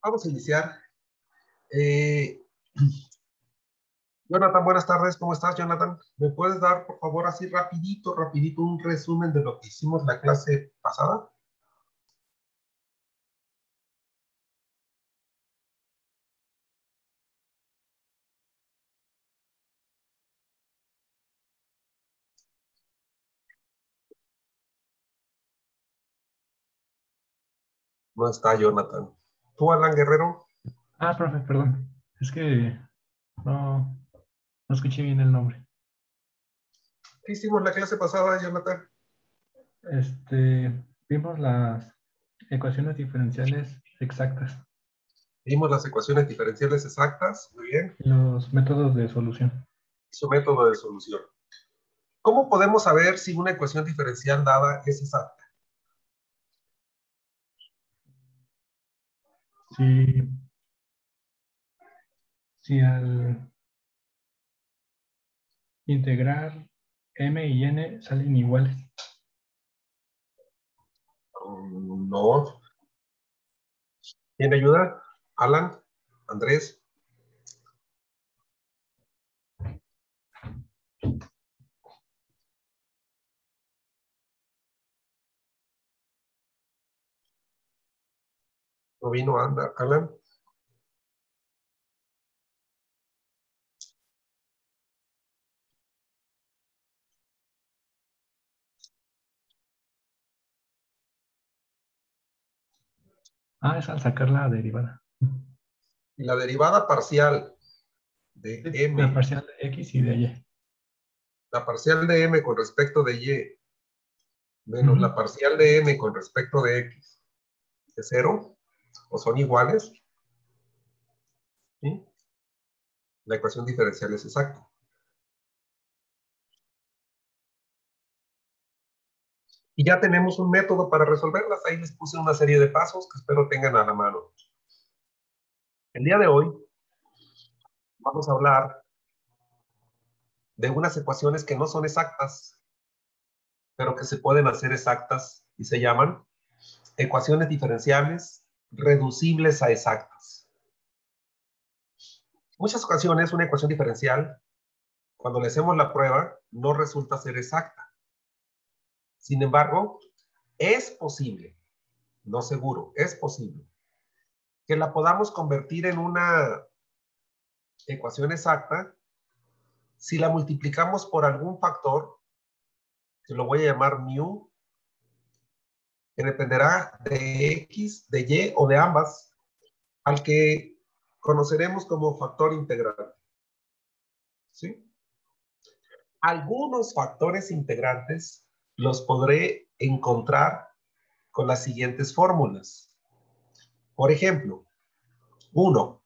Vamos a iniciar. Jonathan, buenas tardes. ¿Cómo estás, Jonathan? ¿Me puedes dar, por favor, así rapidito, un resumen de lo que hicimos la clase pasada? No está Jonathan. ¿Tú, Alan Guerrero? Profe, perdón. Es que no escuché bien el nombre. ¿Qué hicimos la clase pasada, Jonathan? Vimos las ecuaciones diferenciales exactas Vimos las ecuaciones diferenciales exactas. Muy bien. y los métodos de solución. Su método de solución. ¿Cómo podemos saber si una ecuación diferencial dada es exacta? Si, si al integrar m y n salen iguales. No. ¿Quién ayuda? Alan, Andrés. ¿No vino Alan? Es al sacar la derivada. Y la derivada parcial de Sí, la m, parcial de x y de y. la parcial de m con respecto de y, menos Ujú. la parcial de n con respecto de x, ¿es cero? ¿O son iguales? ¿Sí? La ecuación diferencial es exacta. Y ya tenemos un método para resolverlas. Ahí les puse una serie de pasos que espero tengan a la mano. El día de hoy vamos a hablar de unas ecuaciones que no son exactas, pero que se pueden hacer exactas y se llaman ecuaciones diferenciales reducibles a exactas. Muchas ocasiones una ecuación diferencial, cuando le hacemos la prueba, no resulta ser exacta. Sin embargo, es posible, no seguro, es posible que la podamos convertir en una ecuación exacta si la multiplicamos por algún factor, que lo voy a llamar mu, que dependerá de x, de y o de ambas, al que conoceremos como factor integral. ¿Sí? Algunos factores integrantes los podré encontrar con las siguientes fórmulas. Por ejemplo, 1.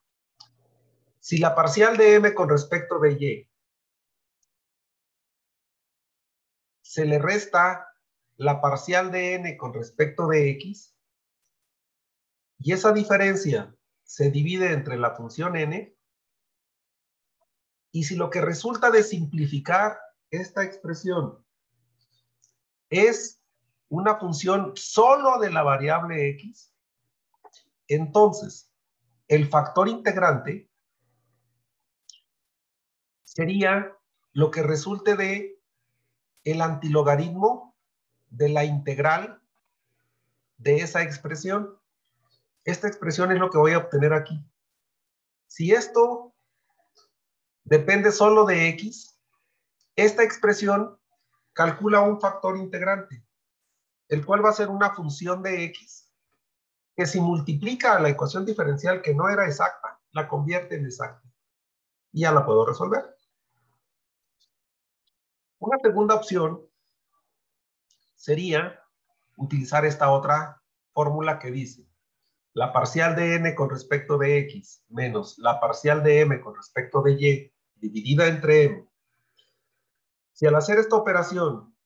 Si la parcial de m con respecto de y se le resta la parcial de n con respecto de x, y esa diferencia se divide entre la función n, y si lo que resulta de simplificar esta expresión es una función solo de la variable x, entonces el factor integrante sería lo que resulte de el antilogaritmo de la integral de esa expresión. Esta expresión es lo que voy a obtener aquí. Si esto depende solo de x, esta expresión calcula un factor integrante, el cual va a ser una función de x, que si multiplica a la ecuación diferencial que no era exacta, la convierte en exacta. Y ya la puedo resolver. Una segunda opción sería utilizar esta otra fórmula que dice la parcial de n con respecto de x menos la parcial de m con respecto de y dividida entre m. Si al hacer esta operación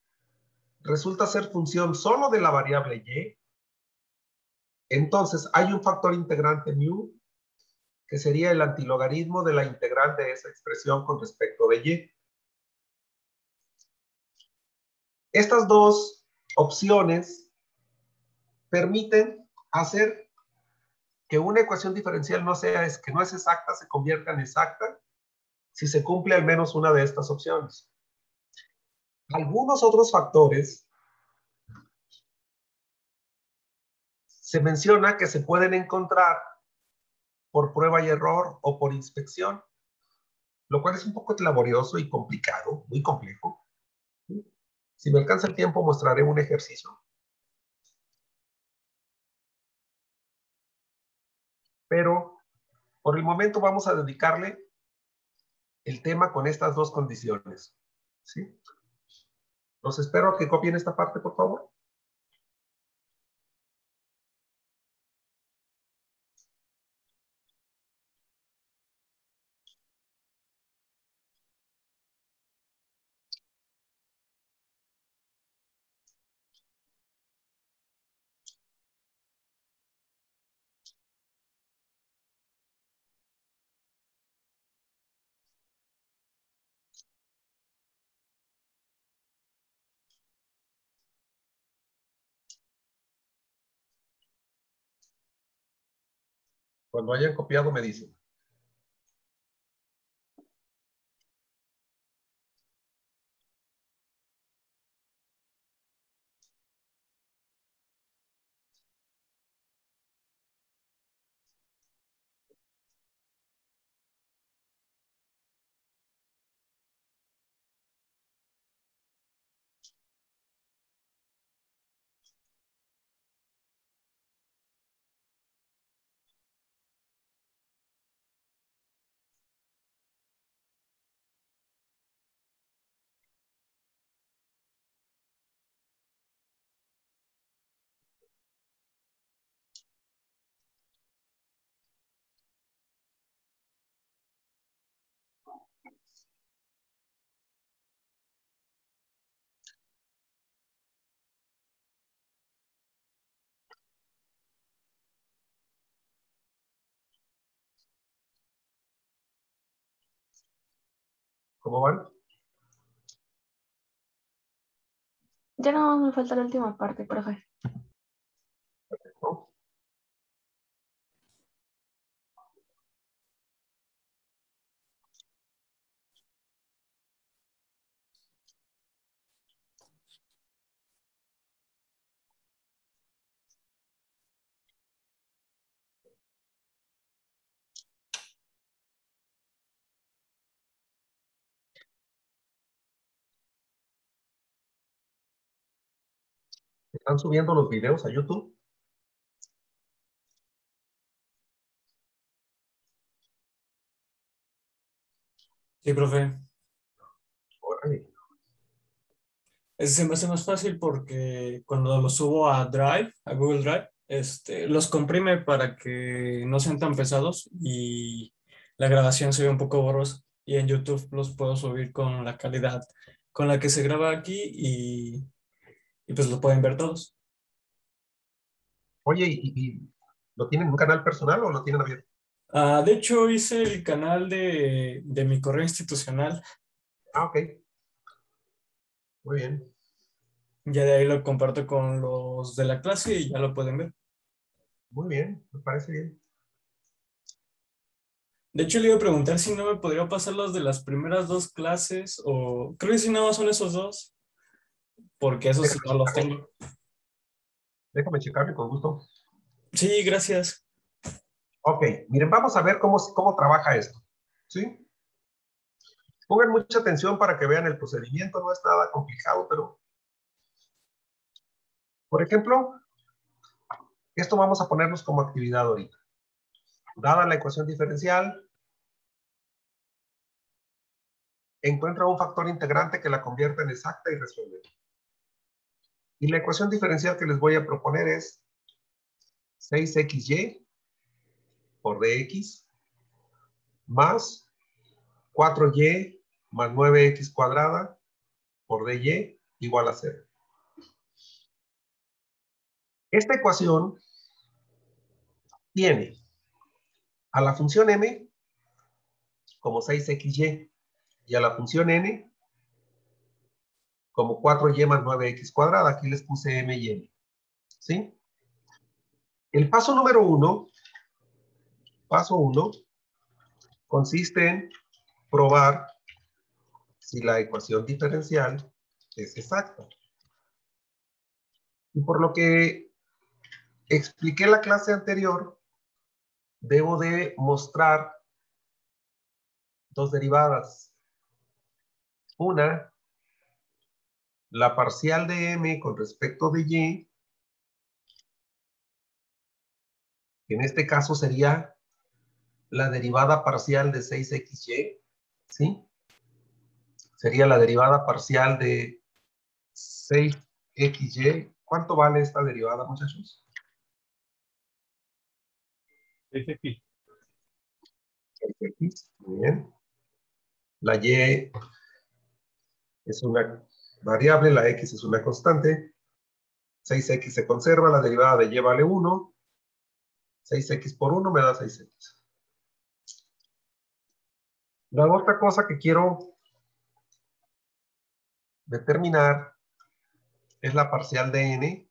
resulta ser función solo de la variable y, entonces hay un factor integrante mu que sería el antilogaritmo de la integral de esa expresión con respecto de y. Estas dos opciones permiten hacer que una ecuación diferencial que no es exacta se convierta en exacta si se cumple al menos una de estas opciones. Algunos otros factores se menciona que se pueden encontrar por prueba y error o por inspección, lo cual es un poco laborioso y complicado, muy complejo. Si me alcanza el tiempo, mostraré un ejercicio. Pero por el momento vamos a dedicarle el tema con estas dos condiciones. ¿Sí? Los espero a que copien esta parte, por favor. Cuando hayan copiado, me dicen. ¿Cómo van? Ya no me falta la última parte, profe. Perfecto. ¿Están subiendo los videos a YouTube? Sí, profe. Órale. Se me hace más fácil porque cuando los subo a Drive, a Google Drive, los comprime para que no sean tan pesados y la grabación se ve un poco borrosa. Y en YouTube los puedo subir con la calidad con la que se graba aquí y pues lo pueden ver todos. Oye, ¿y lo tienen en un canal personal o lo tienen abierto? De hecho, hice el canal de mi correo institucional. Ah, ok. Muy bien. Ya de ahí lo comparto con los de la clase y ya lo pueden ver. Muy bien, me parece bien. De hecho, le iba a preguntar si no me podría pasar los de las primeras dos clases o creo que si nada más son esos dos, porque esos sí Déjame no los checarlo. tengo. Déjame checarlo con gusto. Sí, gracias. Ok, miren, vamos a ver cómo trabaja esto. ¿Sí? Pongan mucha atención para que vean el procedimiento, no es nada complicado, pero, por ejemplo, esto vamos a ponernos como actividad ahorita. Dada la ecuación diferencial, encuentra un factor integrante que la convierta en exacta y resuelve. Y la ecuación diferencial que les voy a proponer es 6xy por dx más 4y más 9x cuadrada por dy igual a 0. Esta ecuación tiene a la función m como 6xy y a la función n como 4y más 9x cuadrada. Aquí les puse m y n. ¿Sí? El paso número 1 Paso 1 consiste en probar si la ecuación diferencial es exacta. Y por lo que expliqué en la clase anterior, debo de mostrar dos derivadas. Una, la parcial de m con respecto de y, que en este caso sería la derivada parcial de 6xy, ¿sí? Sería la derivada parcial de 6xy. ¿Cuánto vale esta derivada, muchachos? 6x. 6x, muy bien. La y es una variable, la x es una constante. 6x se conserva, la derivada de y vale 1. 6x por 1 me da 6x. La otra cosa que quiero determinar es la parcial de n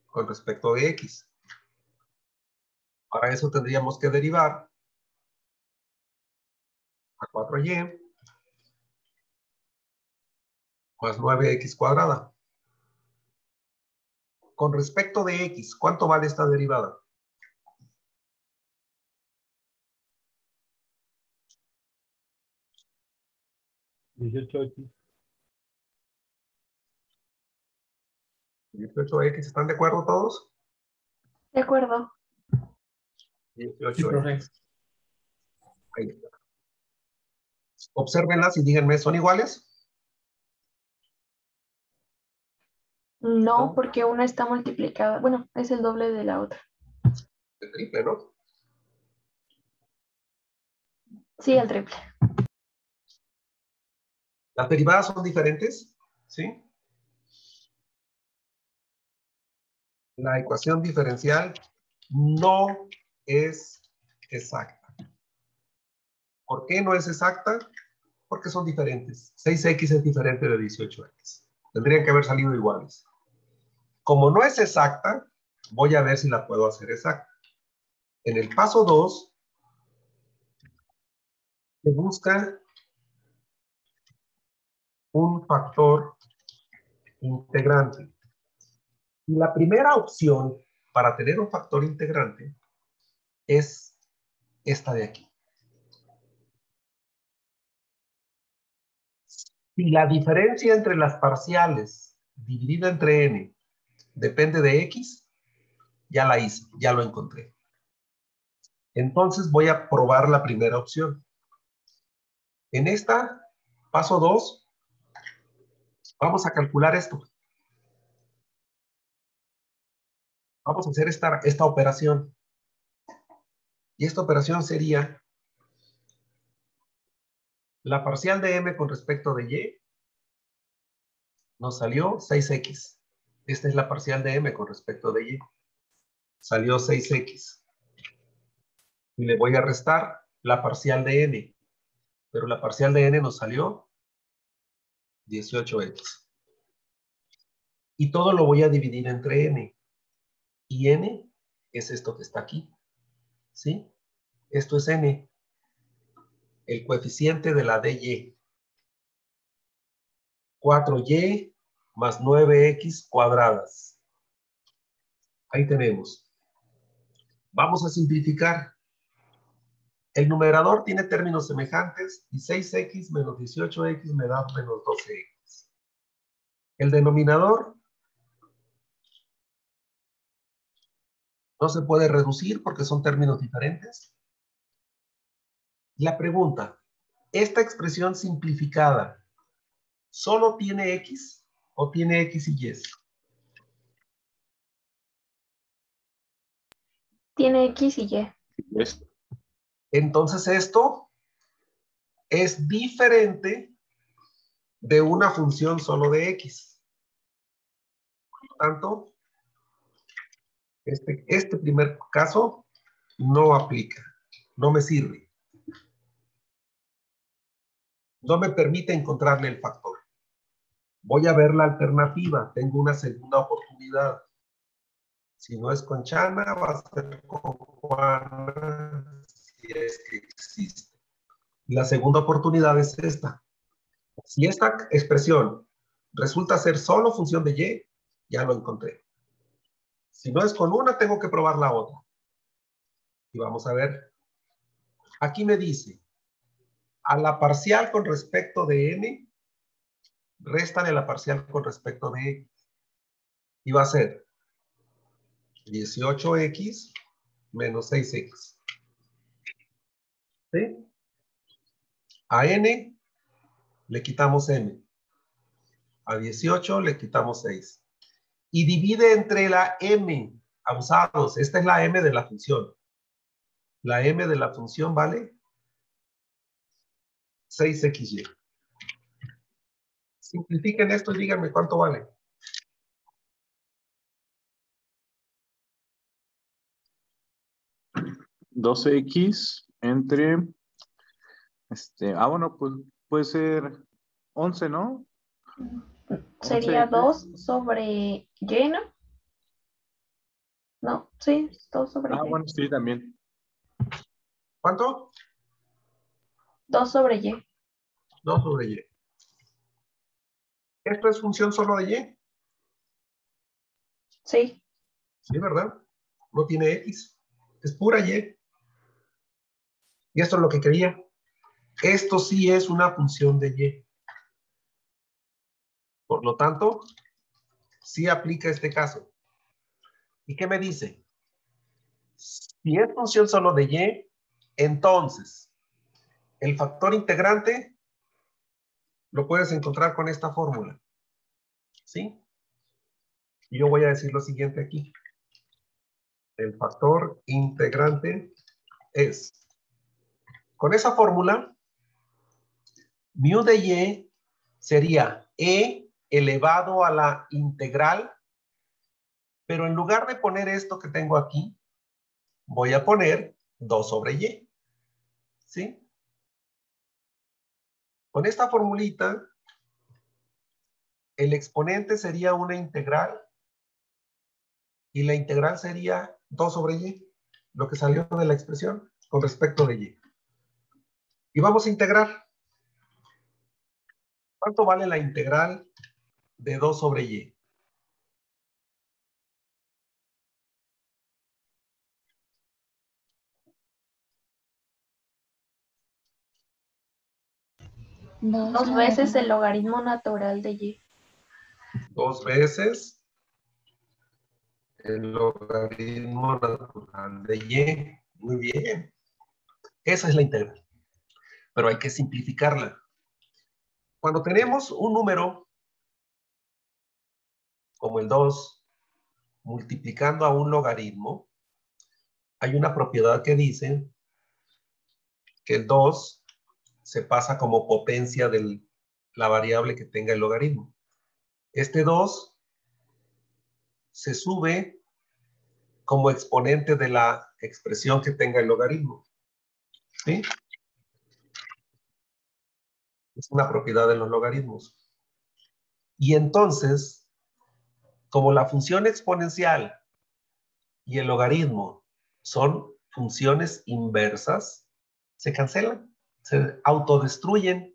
con respecto de x. Para eso tendríamos que derivar a 4y más 9x cuadrada. Con respecto de x, ¿cuánto vale esta derivada? ¿18x? 18x, ¿están de acuerdo todos? De acuerdo. 18x. Sí, profe. Ahí está. Obsérvenlas y díganme, ¿son iguales? No, porque una está multiplicada. Bueno, es el doble de la otra. El triple, ¿no? Sí, el triple. Las derivadas son diferentes, ¿sí? La ecuación diferencial no es exacta. ¿Por qué no es exacta? Porque son diferentes. 6x es diferente de 18x. Tendrían que haber salido iguales. Como no es exacta, voy a ver si la puedo hacer exacta. En el paso 2, se busca un factor integrante. Y la primera opción para tener un factor integrante es esta de aquí. Si la diferencia entre las parciales dividida entre n depende de x, ya la hice, ya lo encontré. Entonces voy a probar la primera opción. En esta, paso 2, vamos a calcular esto. Vamos a hacer esta operación. Y esta operación sería la parcial de m con respecto de y. Nos salió 6x. Esta es la parcial de m con respecto de y. Salió 6x. Y le voy a restar la parcial de n. Pero la parcial de n nos salió 18x. Y todo lo voy a dividir entre n. Y n es esto que está aquí. ¿Sí? Esto es n. El coeficiente de la dy. 4y más 9x cuadradas. Ahí tenemos. Vamos a simplificar. El numerador tiene términos semejantes y 6x menos 18x me da menos 12x. El denominador no se puede reducir porque son términos diferentes. La pregunta, ¿esta expresión simplificada solo tiene x o tiene x y y? Tiene X y Y. Entonces esto es diferente de una función solo de x. Por lo tanto, este primer caso no aplica, no me sirve. No me permite encontrarle el factor. Voy a ver la alternativa, tengo una segunda oportunidad. Si no es con Chana, va a ser con Juan La segunda oportunidad es esta. Si esta expresión resulta ser solo función de y, ya lo encontré. Si no es con una, tengo que probar la otra. Y vamos a ver. Aquí me dice, a la parcial con respecto de n, réstale la parcial con respecto de x. Y va a ser 18x menos 6x. ¿Sí? A n le quitamos m. A 18 le quitamos 6. Y divide entre la m, abusados. Esta es la m de la función. La m de la función vale 6xy. Simplifiquen esto y díganme cuánto vale. 12x entre, bueno, pues puede ser 11, ¿no? Sería 11x. 2 sobre y, ¿no? No, sí, 2 sobre y. Bueno, sí, también. ¿Cuánto? 2 sobre y. 2 sobre y. ¿Esto es función solo de y? Sí. Sí, ¿verdad? No tiene x. Es pura y. Y esto es lo que quería. Esto sí es una función de y. Por lo tanto, sí aplica este caso. ¿Y qué me dice? Si es función solo de y, entonces el factor integrante lo puedes encontrar con esta fórmula. ¿Sí? Y yo voy a decir lo siguiente aquí. El factor integrante es, con esa fórmula, mu de y sería e elevado a la integral, pero en lugar de poner esto que tengo aquí, voy a poner 2 sobre y. ¿Sí? Con esta formulita, el exponente sería una integral y la integral sería 2 sobre y, lo que salió de la expresión con respecto de y. Y vamos a integrar. ¿Cuánto vale la integral de 2 sobre y? Dos veces el logaritmo natural de y. 2 veces el logaritmo natural de y. Muy bien. Esa es la integral. Pero hay que simplificarla. Cuando tenemos un número como el 2 multiplicando a un logaritmo, hay una propiedad que dice que el 2 se pasa como potencia de la variable que tenga el logaritmo. Este 2 se sube como exponente de la expresión que tenga el logaritmo. ¿Sí? Es una propiedad de los logaritmos. Y entonces, como la función exponencial y el logaritmo son funciones inversas, se cancelan, se autodestruyen.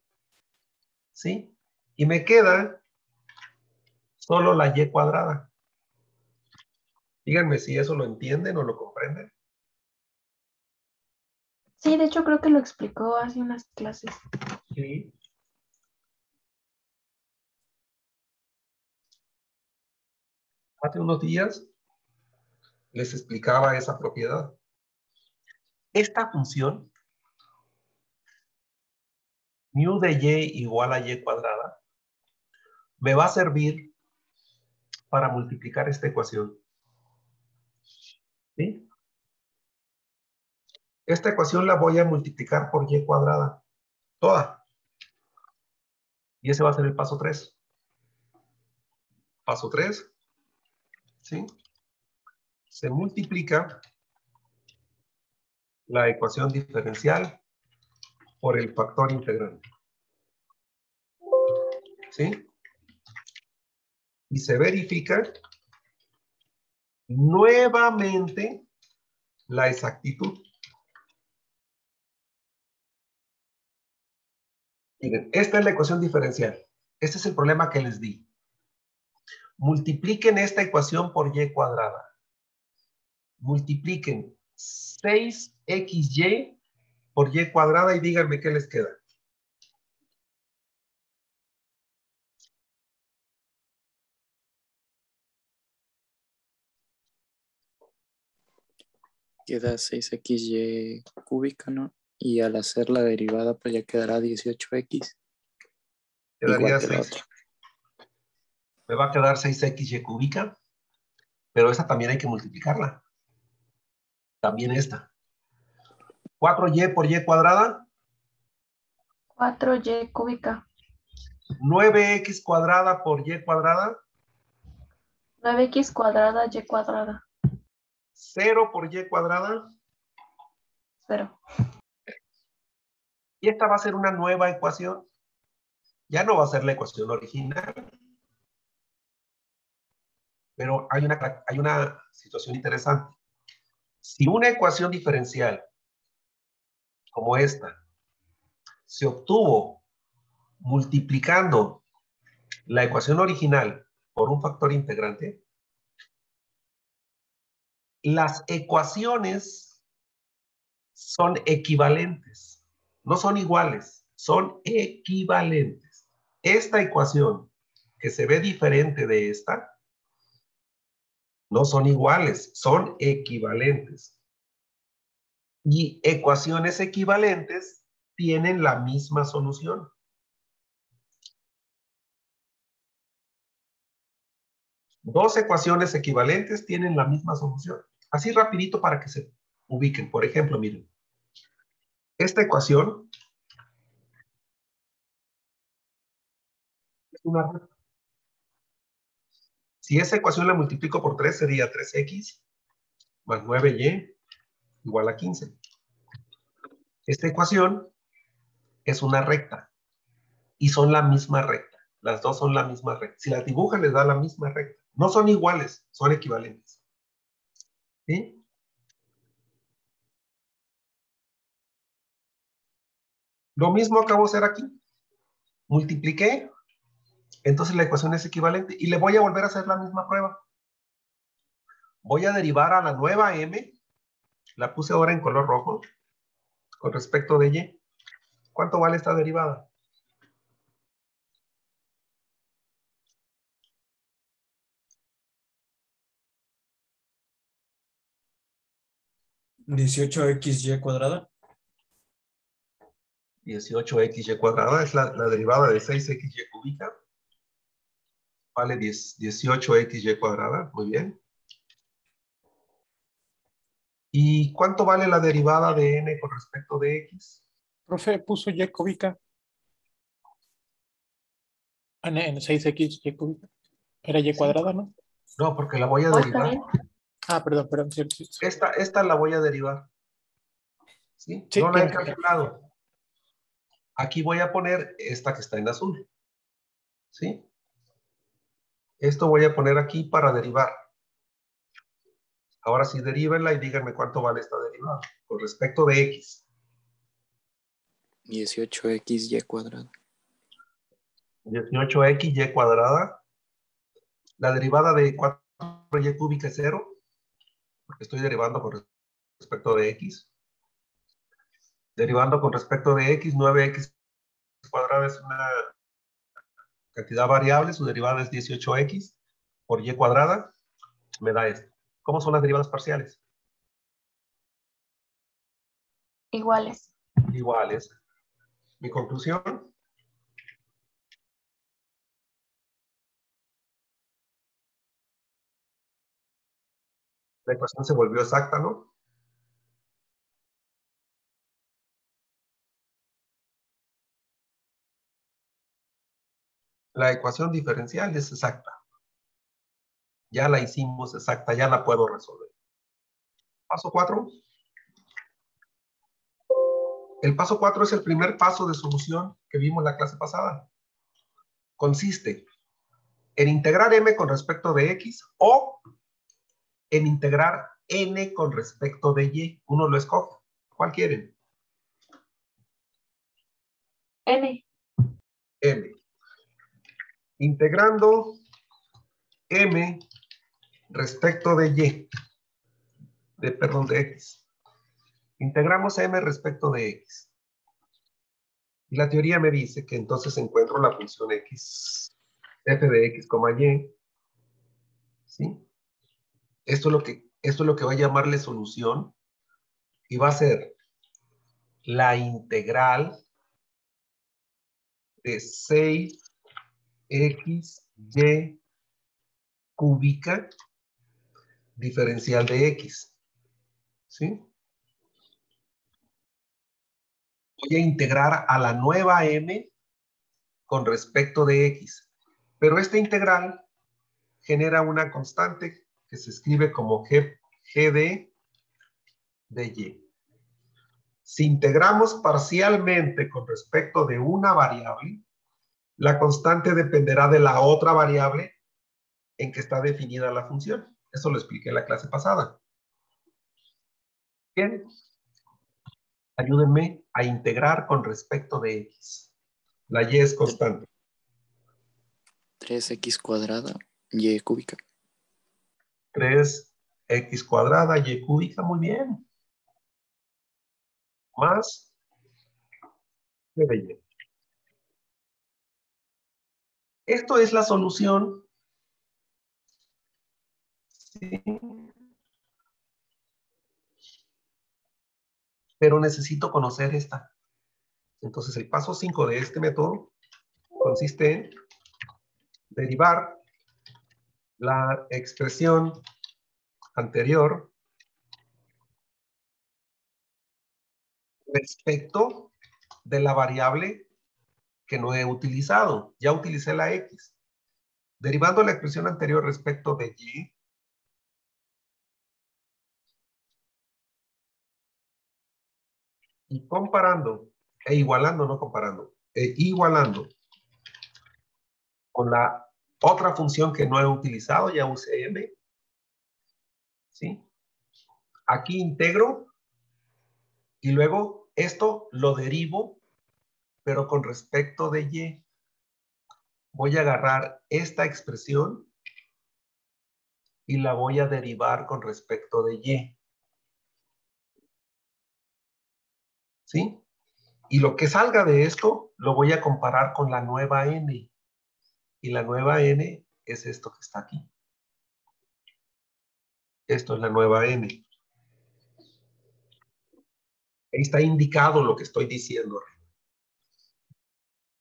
¿Sí? Y me queda solo la y cuadrada. Díganme si eso lo entienden o lo comprenden. Sí, de hecho creo que lo explicó hace unas clases. Sí. Hace unos días les explicaba esa propiedad. Esta función, mu de y igual a y cuadrada, me va a servir para multiplicar esta ecuación. ¿Sí? Esta ecuación la voy a multiplicar por y cuadrada. Toda. Y ese va a ser el paso 3. Paso 3. ¿Sí? Se multiplica la ecuación diferencial por el factor integrante. ¿Sí? Y se verifica nuevamente la exactitud. Miren, esta es la ecuación diferencial. Este es el problema que les di. Multipliquen esta ecuación por y cuadrada. Multipliquen 6xy por y cuadrada y díganme qué les queda. Queda 6xy cúbica, ¿no? Y al hacer la derivada, pues ya quedará 18x. Quedaría Igual que la 6. otra. Me va a quedar 6xy cúbica, pero esa también hay que multiplicarla. También esta. 4y por y cuadrada. 4y cúbica. 9x cuadrada por y cuadrada. 9x cuadrada y cuadrada. 0 por y cuadrada. 0. Y esta va a ser una nueva ecuación. Ya no va a ser la ecuación original. Pero hay una situación interesante. Si una ecuación diferencial como esta se obtuvo multiplicando la ecuación original por un factor integrante, las ecuaciones son equivalentes. No son iguales, son equivalentes. Esta ecuación que se ve diferente de esta, no son iguales, son equivalentes. Y ecuaciones equivalentes tienen la misma solución. Dos ecuaciones equivalentes tienen la misma solución. Así rapidito para que se ubiquen. Por ejemplo, miren. Esta ecuación es una recta. Si esa ecuación la multiplico por 3, sería 3x más 9y igual a 15. Esta ecuación es una recta y son la misma recta. Las dos son la misma recta. Si las dibujan, les da la misma recta. No son iguales, son equivalentes. ¿Sí? Lo mismo acabo de hacer aquí. Multipliqué, entonces la ecuación es equivalente y le voy a volver a hacer la misma prueba. Voy a derivar a la nueva m, la puse ahora en color rojo, con respecto de y. ¿Cuánto vale esta derivada? ¿18xy cuadrada? 18xy cuadrada es la derivada de 6xy cúbica. Vale 18xy cuadrada, muy bien. ¿Y cuánto vale la derivada de n con respecto de x? Profe, puso y cúbica. En 6x y cúbica. Era y cuadrada, ¿no? No, porque la voy a Oh, está derivar. bien. Ah, perdón, cierto. Esta la voy a derivar. ¿Sí? Sí, No la he ya. calculado. Aquí voy a poner esta que está en azul. ¿Sí? Esto voy a poner aquí para derivar. Ahora sí, derívenla y díganme cuánto vale esta derivada con respecto de x. 18xy cuadrado. 18xy cuadrada. La derivada de 4y cúbica es 0, porque estoy derivando con respecto de x. Derivando con respecto de x, 9x cuadrada es una cantidad variable, su derivada es 18x por y cuadrada, me da esto. ¿Cómo son las derivadas parciales? Iguales. Iguales. Mi conclusión, la ecuación se volvió exacta, ¿no? La ecuación diferencial es exacta. Ya la hicimos exacta, ya la puedo resolver. Paso 4. El paso 4 es el primer paso de solución que vimos la clase pasada. Consiste en integrar m con respecto de x o en integrar n con respecto de y. Uno lo escoge. ¿Cuál quieren? N. m. Integrando m respecto de y, perdón, de x. Integramos m respecto de x. Y la teoría me dice que entonces encuentro la función x, f de x, y. ¿Sí? Esto es lo que va a llamarle solución. Y va a ser la integral de 6xy cúbica diferencial de x. ¿Sí? Voy a integrar a la nueva m con respecto de x. Pero esta integral genera una constante que se escribe como gd de y. Si integramos parcialmente con respecto de una variable, la constante dependerá de la otra variable en que está definida la función. Eso lo expliqué en la clase pasada. Bien. Ayúdenme a integrar con respecto de x. La y es constante. 3x cuadrada y cúbica. 3x cuadrada y cúbica, muy bien. Más g de y. Esto es la solución. Sí. Pero necesito conocer esta. Entonces, el paso 5 de este método consiste en derivar la expresión anterior respecto de la variable que no he utilizado. Ya utilicé la x. Derivando la expresión anterior respecto de y, y comparando, igualando con la otra función que no he utilizado, ya usé m, ¿sí? Aquí integro y luego esto lo derivo, pero con respecto de y. Voy a agarrar esta expresión y la voy a derivar con respecto de y. ¿Sí? Y lo que salga de esto lo voy a comparar con la nueva n. Y la nueva n es esto que está aquí. Esto es la nueva n. Ahí está indicado lo que estoy diciendo.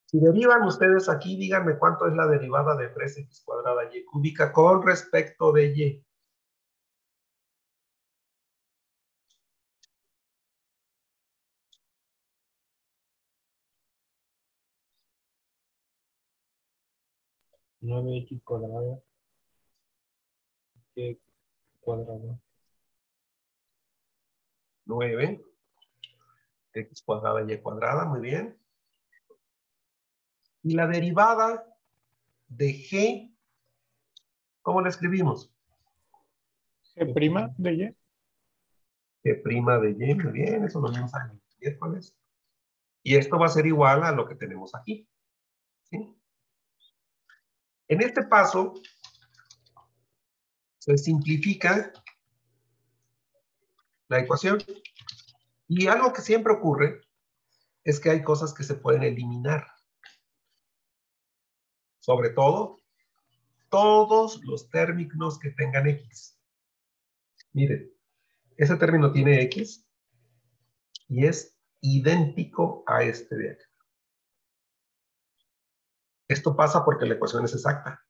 Si derivan ustedes aquí, díganme cuánto es la derivada de 3x cuadrada y cúbica con respecto de y. Nueve x cuadrada y cuadrada. 9 x cuadrada y cuadrada, muy bien. Y la derivada de g, ¿cómo la escribimos? G' de y. G' de y, muy bien, eso lo vimos el miércoles. Y esto va a ser igual a lo que tenemos aquí. ¿Sí? En este paso, se simplifica la ecuación. Y algo que siempre ocurre es que hay cosas que se pueden eliminar. Sobre todo, todos los términos que tengan x. Miren, ese término tiene x y es idéntico a este de acá. Esto pasa porque la ecuación es exacta.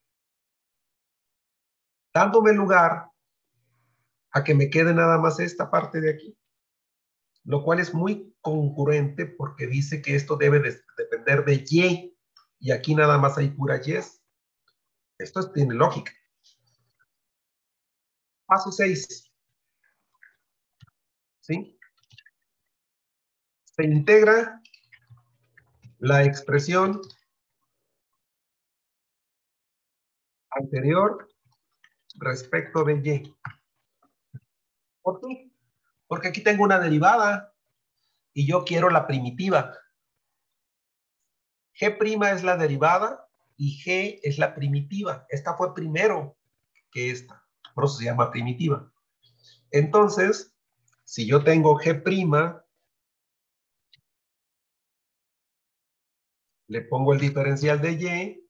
Dándome lugar a que me quede nada más esta parte de aquí. Lo cual es muy concurrente porque dice que esto debe depender de y. Y aquí nada más hay pura y. Esto tiene lógica. Paso 6. ¿Sí? Se integra la expresión anterior respecto de y. ¿Por qué? Porque aquí tengo una derivada y yo quiero la primitiva. G' es la derivada y G es la primitiva. Esta fue primero que esta, por eso se llama primitiva. Entonces, si yo tengo G', le pongo el diferencial de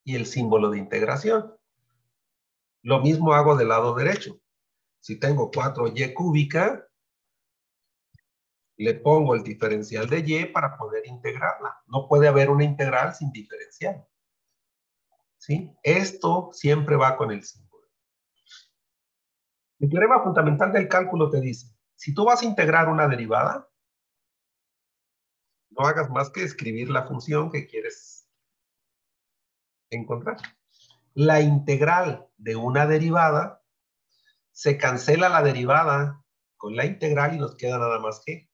y el símbolo de integración. Lo mismo hago del lado derecho. Si tengo 4y cúbica, le pongo el diferencial de y para poder integrarla. No puede haber una integral sin diferencial. ¿Sí? Esto siempre va con el símbolo. El teorema fundamental del cálculo te dice, si tú vas a integrar una derivada, no hagas más que escribir la función que quieres encontrar. La integral de una derivada, se cancela la derivada con la integral y nos queda nada más g.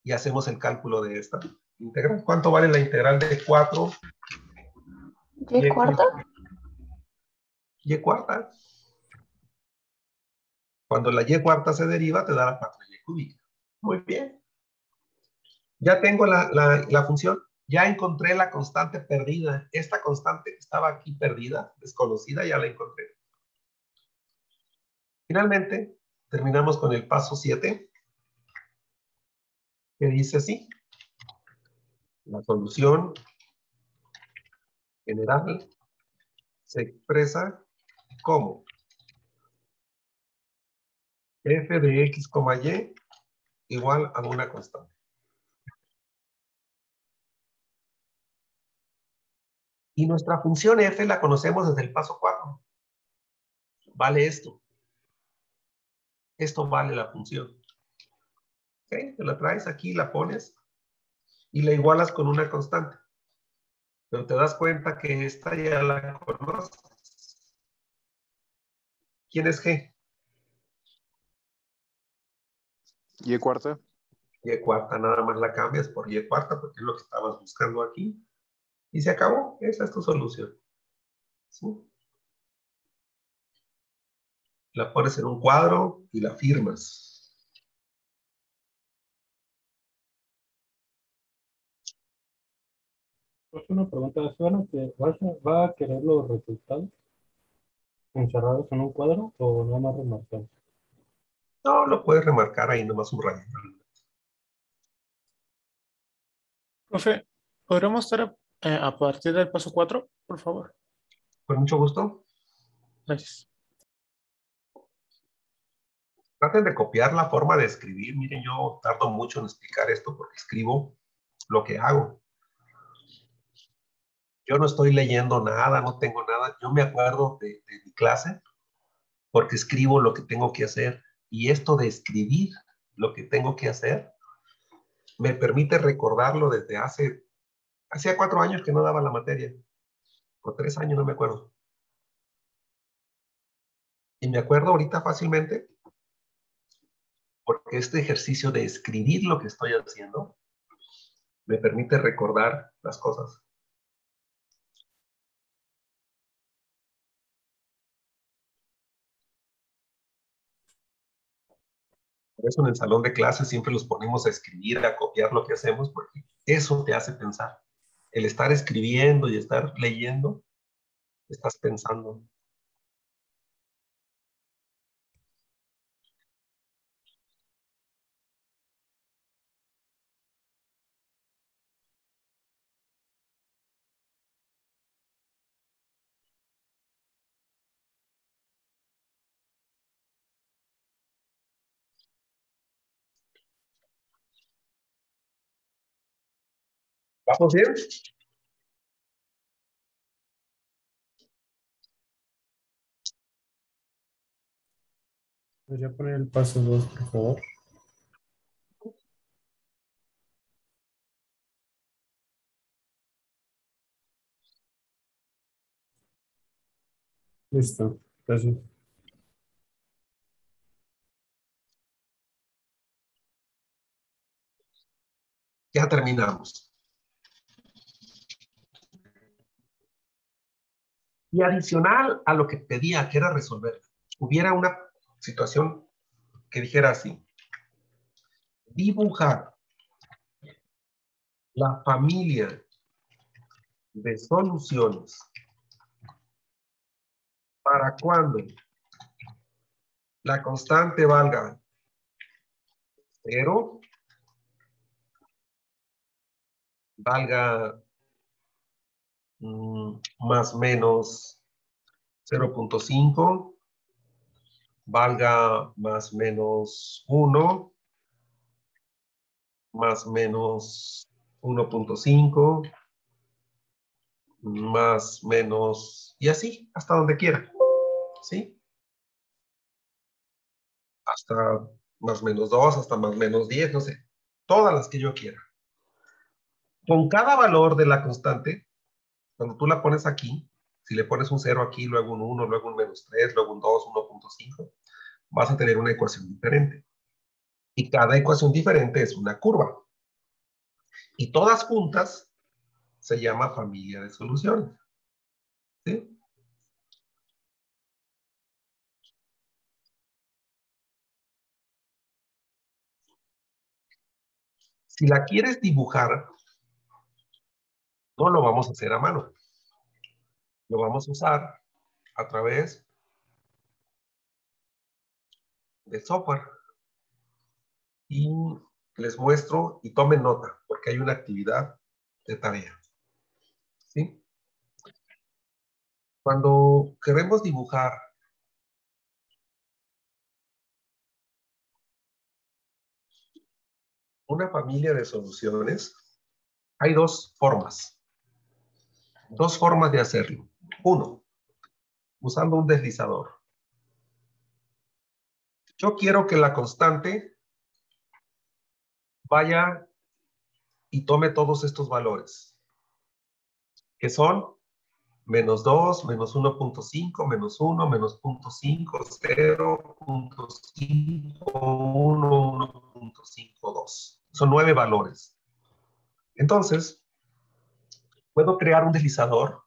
Y hacemos el cálculo de esta integral. ¿Cuánto vale la integral de 4? ¿Y cuarta? Y cuarta. Cuando la y cuarta se deriva, te da la 4y cúbica. Muy bien. Ya tengo la función. Ya encontré la constante perdida. Esta constante que estaba aquí perdida, desconocida, ya la encontré. Finalmente, terminamos con el paso 7, que dice así. La solución general se expresa como f de x, y igual a una constante. Y nuestra función f la conocemos desde el paso 4. Vale esto. Esto vale la función. ¿Ok? Te la traes aquí, la pones y la igualas con una constante. Pero te das cuenta que esta ya la conoces. ¿Quién es g? Y cuarta. Y cuarta, nada más la cambias por y cuarta porque es lo que estabas buscando aquí. Y se acabó. Esa es tu solución. ¿Sí? La pones en un cuadro y la firmas. Pues una pregunta, ¿suena que va a querer los resultados encerrados en un cuadro o nada más remarcados? No, lo puedes remarcar ahí nomás subrayando. Profe, ¿podríamos estar a partir del paso 4, por favor? Con mucho gusto. Gracias. Traten de copiar la forma de escribir. Miren, yo tardo mucho en explicar esto porque escribo lo que hago. Yo no estoy leyendo nada, no tengo nada. Yo me acuerdo de mi clase porque escribo lo que tengo que hacer. Y esto de escribir lo que tengo que hacer me permite recordarlo desde hacía 4 años que no daba la materia. O 3 años, no me acuerdo. Y me acuerdo ahorita fácilmente porque este ejercicio de escribir lo que estoy haciendo me permite recordar las cosas. Por eso en el salón de clases siempre los ponemos a escribir, a copiar lo que hacemos, porque eso te hace pensar. El estar escribiendo y estar leyendo, estás pensando. ¿Vamos bien? ¿Podría poner el paso 2, por favor? Listo, gracias. Ya terminamos. Y adicional a lo que pedía, que era resolver, hubiera una situación que dijera así. Dibujar la familia de soluciones para cuando la constante valga 0, valga más menos 0.5, valga más menos 1, más menos 1.5, más menos, y así, hasta donde quiera, ¿sí? Hasta más menos 2, hasta más menos 10, no sé. Todas las que yo quiera. Con cada valor de la constante, cuando tú la pones aquí, si le pones un 0 aquí, luego un 1, luego un menos 3, luego un 2, 1.5, vas a tener una ecuación diferente. Y cada ecuación diferente es una curva. Y todas juntas se llama familia de soluciones. ¿Sí? Si la quieres dibujar, no lo vamos a hacer a mano. Lo vamos a usar a través del software. Y les muestro y tomen nota, porque hay una actividad de tarea. ¿Sí? Cuando queremos dibujar una familia de soluciones, hay dos formas de hacerlo. Uno, usando un deslizador. Yo quiero que la constante vaya y tome todos estos valores, que son menos 2, menos 1.5, menos 1, menos 0.5, 0.5, 1, 1.52. Son 9 valores. Entonces, puedo crear un deslizador.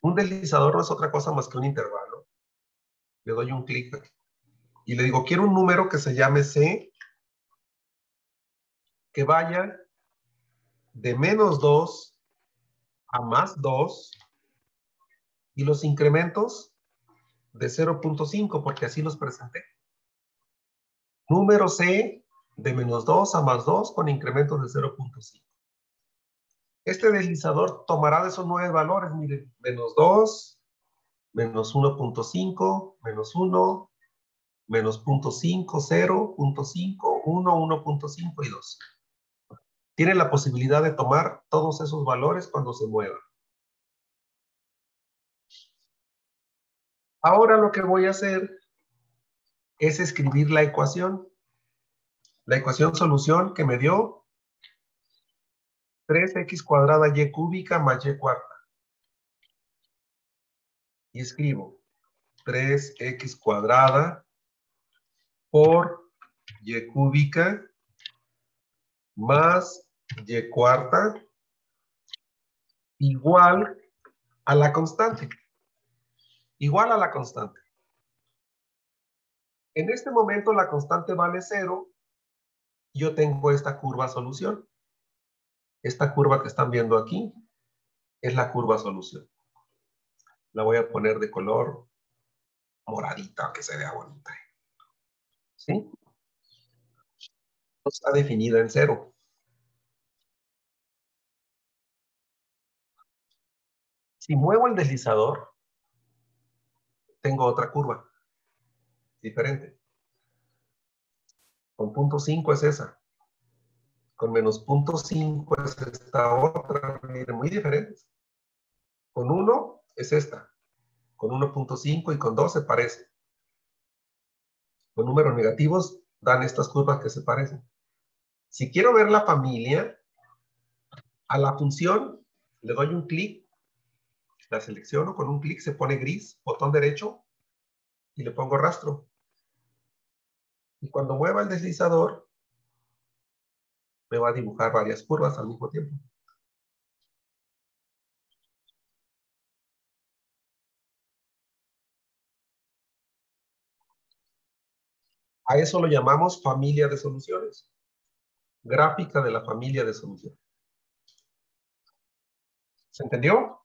Un deslizador no es otra cosa más que un intervalo. Le doy un clic aquí y le digo, quiero un número que se llame C, que vaya de menos 2 a más 2 y los incrementos de 0.5, porque así los presenté. Número C de menos 2 a más 2 con incrementos de 0.5. Este deslizador tomará de esos 9 valores, miren, menos 2, menos 1.5, menos 1, menos 0.5, 0.5, 1, 1.5 y 2. Tiene la posibilidad de tomar todos esos valores cuando se muevan. Ahora lo que voy a hacer es escribir la ecuación solución que me dio 3x cuadrada y cúbica más y cuarta. Y escribo 3x cuadrada por y cúbica más y cuarta igual a la constante. Igual a la constante. En este momento la constante vale 0. Yo tengo esta curva solución. Esta curva que están viendo aquí es la curva solución. La voy a poner de color moradita, que se vea bonita. ¿Sí? Está definida en 0. Si muevo el deslizador, tengo otra curva diferente. Con 0.5 es esa. Con menos 0.5 es esta otra. Miren, muy diferentes. Con 1 es esta. Con 1.5 y con 2 se parece. Con números negativos dan estas curvas que se parecen. Si quiero ver la familia, a la función le doy un clic, la selecciono, con un clic se pone gris, botón derecho, y le pongo rastro. Y cuando mueva el deslizador, me va a dibujar varias curvas al mismo tiempo. A eso lo llamamos familia de soluciones. Gráfica de la familia de soluciones. ¿Se entendió?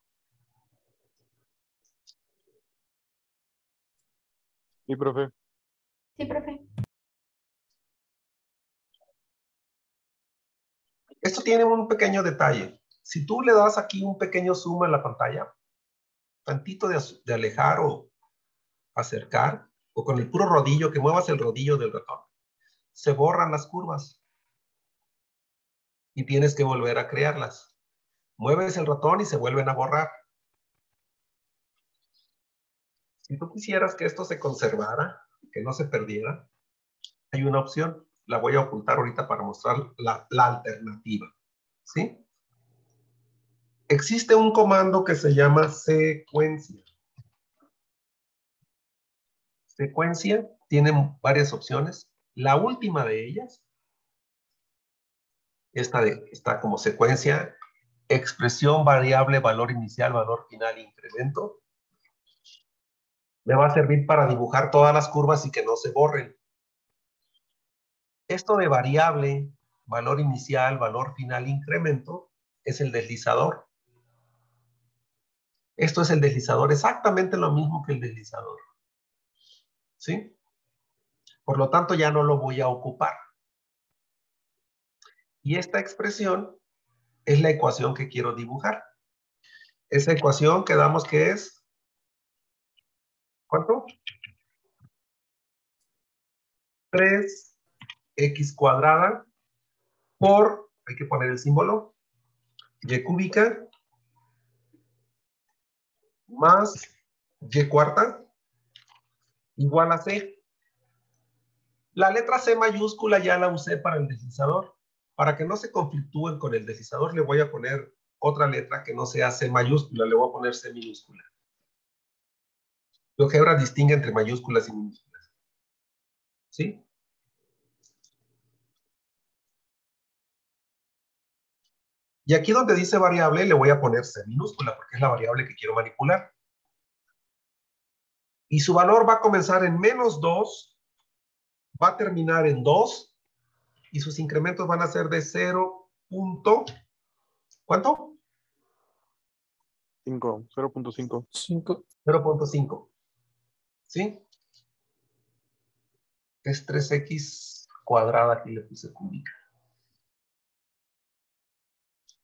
Sí, profe. Sí, profe. Esto tiene un pequeño detalle. Si tú le das aquí un pequeño zoom a la pantalla, tantito de alejar o acercar, o con el puro rodillo, que muevas el rodillo del ratón, se borran las curvas y tienes que volver a crearlas. Mueves el ratón y se vuelven a borrar. Si tú quisieras que esto se conservara, que no se perdiera, hay una opción. La voy a ocultar ahorita para mostrar la alternativa. ¿Sí? Existe un comando que se llama secuencia. Secuencia tiene varias opciones. La última de ellas, está como secuencia, expresión, variable, valor inicial, valor final, incremento. Me va a servir para dibujar todas las curvas y que no se borren. Esto de variable, valor inicial, valor final, incremento, es el deslizador. Esto es el deslizador, exactamente lo mismo que el deslizador. ¿Sí? Por lo tanto, ya no lo voy a ocupar. Y esta expresión es la ecuación que quiero dibujar. Esa ecuación quedamos que es, ¿cuánto? 3x cuadrada por, hay que poner el símbolo, y cúbica más y cuarta igual a c. La letra C mayúscula ya la usé para el deslizador. Para que no se conflictúen con el deslizador, le voy a poner otra letra que no sea C mayúscula, le voy a poner C minúscula. GeoGebra distingue entre mayúsculas y minúsculas. ¿Sí? Y aquí donde dice variable, le voy a poner C minúscula, porque es la variable que quiero manipular. Y su valor va a comenzar en -2, va a terminar en 2, y sus incrementos van a ser de 0. ¿Cuánto? 0.5. 5. 0.5. ¿Sí? Es 3x cuadrada, aquí le puse cúbica.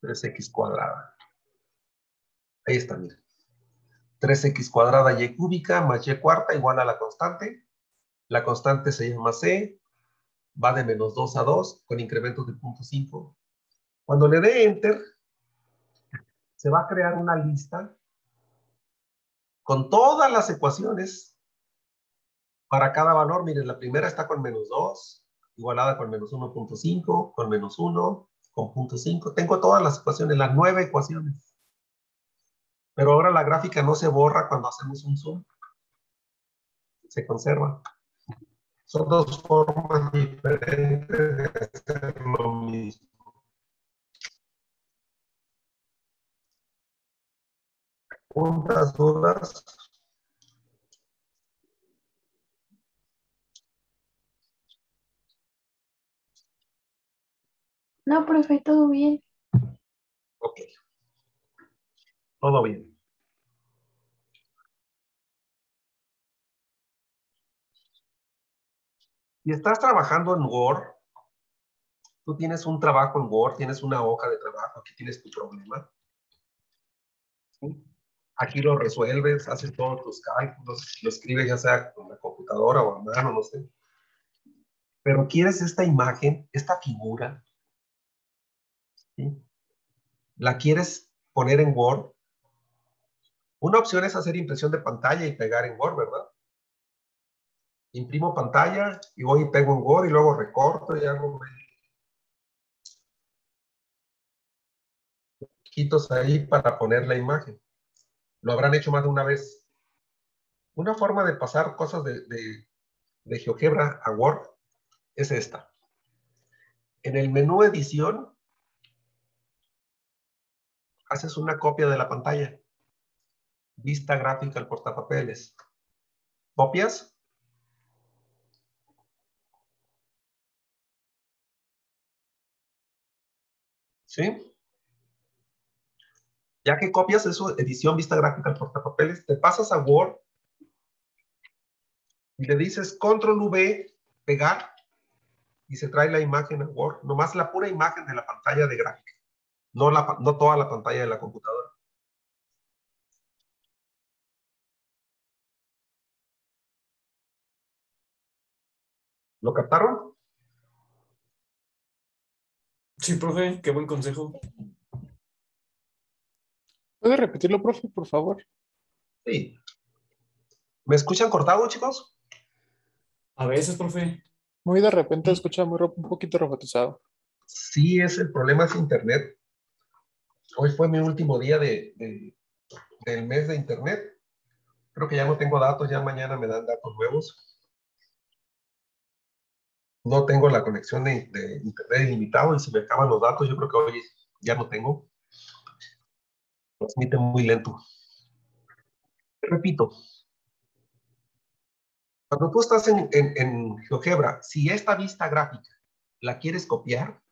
3x cuadrada. Ahí está, mira. 3x cuadrada y cúbica más y cuarta igual a la constante. La constante se llama c, va de -2 a 2 con incrementos de 0.5. Cuando le dé enter, se va a crear una lista con todas las ecuaciones para cada valor. Miren, la primera está con -2, igualada con -1.5, con -1, con 0.5. Tengo todas las ecuaciones, las 9 ecuaciones. Pero ahora la gráfica no se borra cuando hacemos un zoom. Se conserva. Son dos formas diferentes de hacer lo mismo. ¿Preguntas, dudas? No, profe, todo bien. Ok. Todo bien. Si estás trabajando en Word, tú tienes un trabajo en Word, tienes una hoja de trabajo, aquí tienes tu problema. ¿Sí? Aquí lo resuelves, haces todos tus cálculos, lo escribes ya sea con la computadora o a mano, no sé. Pero quieres esta imagen, esta figura, ¿sí? La quieres poner en Word. Una opción es hacer impresión de pantalla y pegar en Word, ¿verdad? Imprimo pantalla y voy y pego en Word y luego recorto y hago quitos ahí para poner la imagen. Lo habrán hecho más de una vez. Una forma de pasar cosas de GeoGebra a Word es esta. En el menú edición, haces una copia de la pantalla. Vista gráfica al portapapeles. Copias. ¿Sí? Ya que copias eso, edición, vista gráfica al portapapeles, te pasas a Word y le dices Control V, pegar, y se trae la imagen a Word, nomás la pura imagen de la pantalla de gráfica, no toda la pantalla de la computadora. ¿Lo captaron? Sí, profe, qué buen consejo. ¿Puede repetirlo, profe, por favor? Sí. ¿Me escuchan cortado, chicos? A veces, profe. Muy de repente Sí. escucha un poquito robotizado. Sí, es el problema, es internet. Hoy fue mi último día del mes de internet. Creo que ya no tengo datos, ya mañana me dan datos nuevos. No tengo la conexión de internet ilimitado y se me acaban los datos. Yo creo que hoy ya no tengo. Transmite muy lento. Repito, cuando tú estás en GeoGebra, si esta vista gráfica la quieres copiar,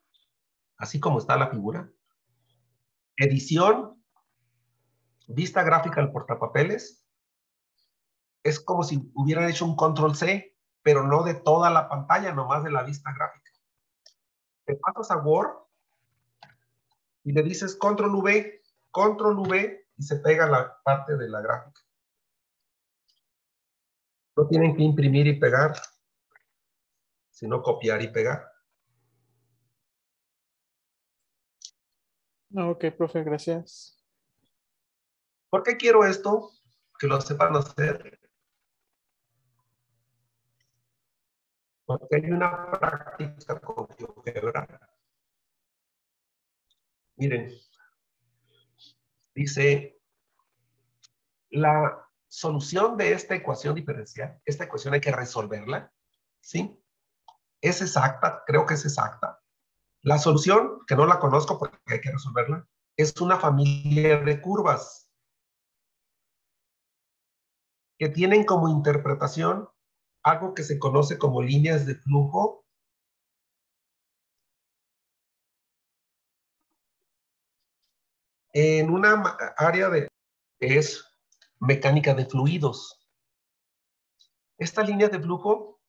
así como está la figura, edición, vista gráfica al portapapeles, es como si hubieran hecho un control C, pero no de toda la pantalla, nomás de la vista gráfica. Te pasas a Word y le dices control V, y se pega la parte de la gráfica. No tienen que imprimir y pegar, sino copiar y pegar. No, ok, profe, gracias. ¿Por qué quiero esto? Que lo sepan hacer. Porque hay una práctica con GeoGebra. Miren, dice, la solución de esta ecuación diferencial, esta ecuación hay que resolverla, ¿sí? Es exacta, creo que es exacta. La solución, que no la conozco porque hay que resolverla, es una familia de curvas que tienen como interpretación algo que se conoce como líneas de flujo en una área que es mecánica de fluidos. Estas líneas de flujo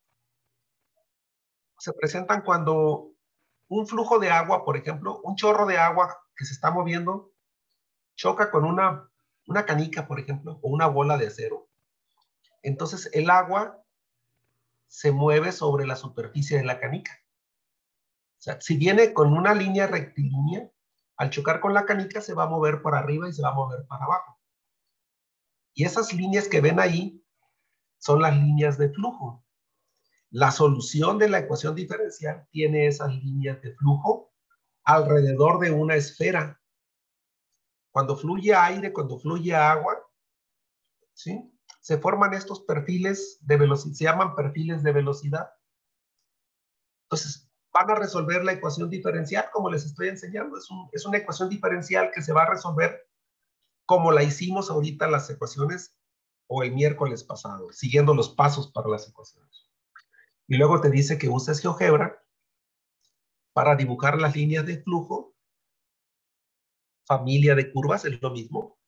se presentan cuando un flujo de agua, por ejemplo, un chorro de agua que se está moviendo, choca con una canica, por ejemplo, o una bola de acero. Entonces el agua se mueve sobre la superficie de la canica. O sea, si viene con una línea rectilínea, al chocar con la canica se va a mover por arriba y se va a mover para abajo. Y esas líneas que ven ahí son las líneas de flujo. La solución de la ecuación diferencial tiene esas líneas de flujo alrededor de una esfera. Cuando fluye aire, cuando fluye agua, ¿sí? Se forman estos perfiles de velocidad, se llaman perfiles de velocidad. Entonces, van a resolver la ecuación diferencial como les estoy enseñando. Es una ecuación diferencial que se va a resolver como la hicimos ahorita las ecuaciones o el miércoles pasado, siguiendo los pasos para las ecuaciones. Y luego te dice que uses GeoGebra para dibujar las líneas de flujo, familia de curvas, es lo mismo,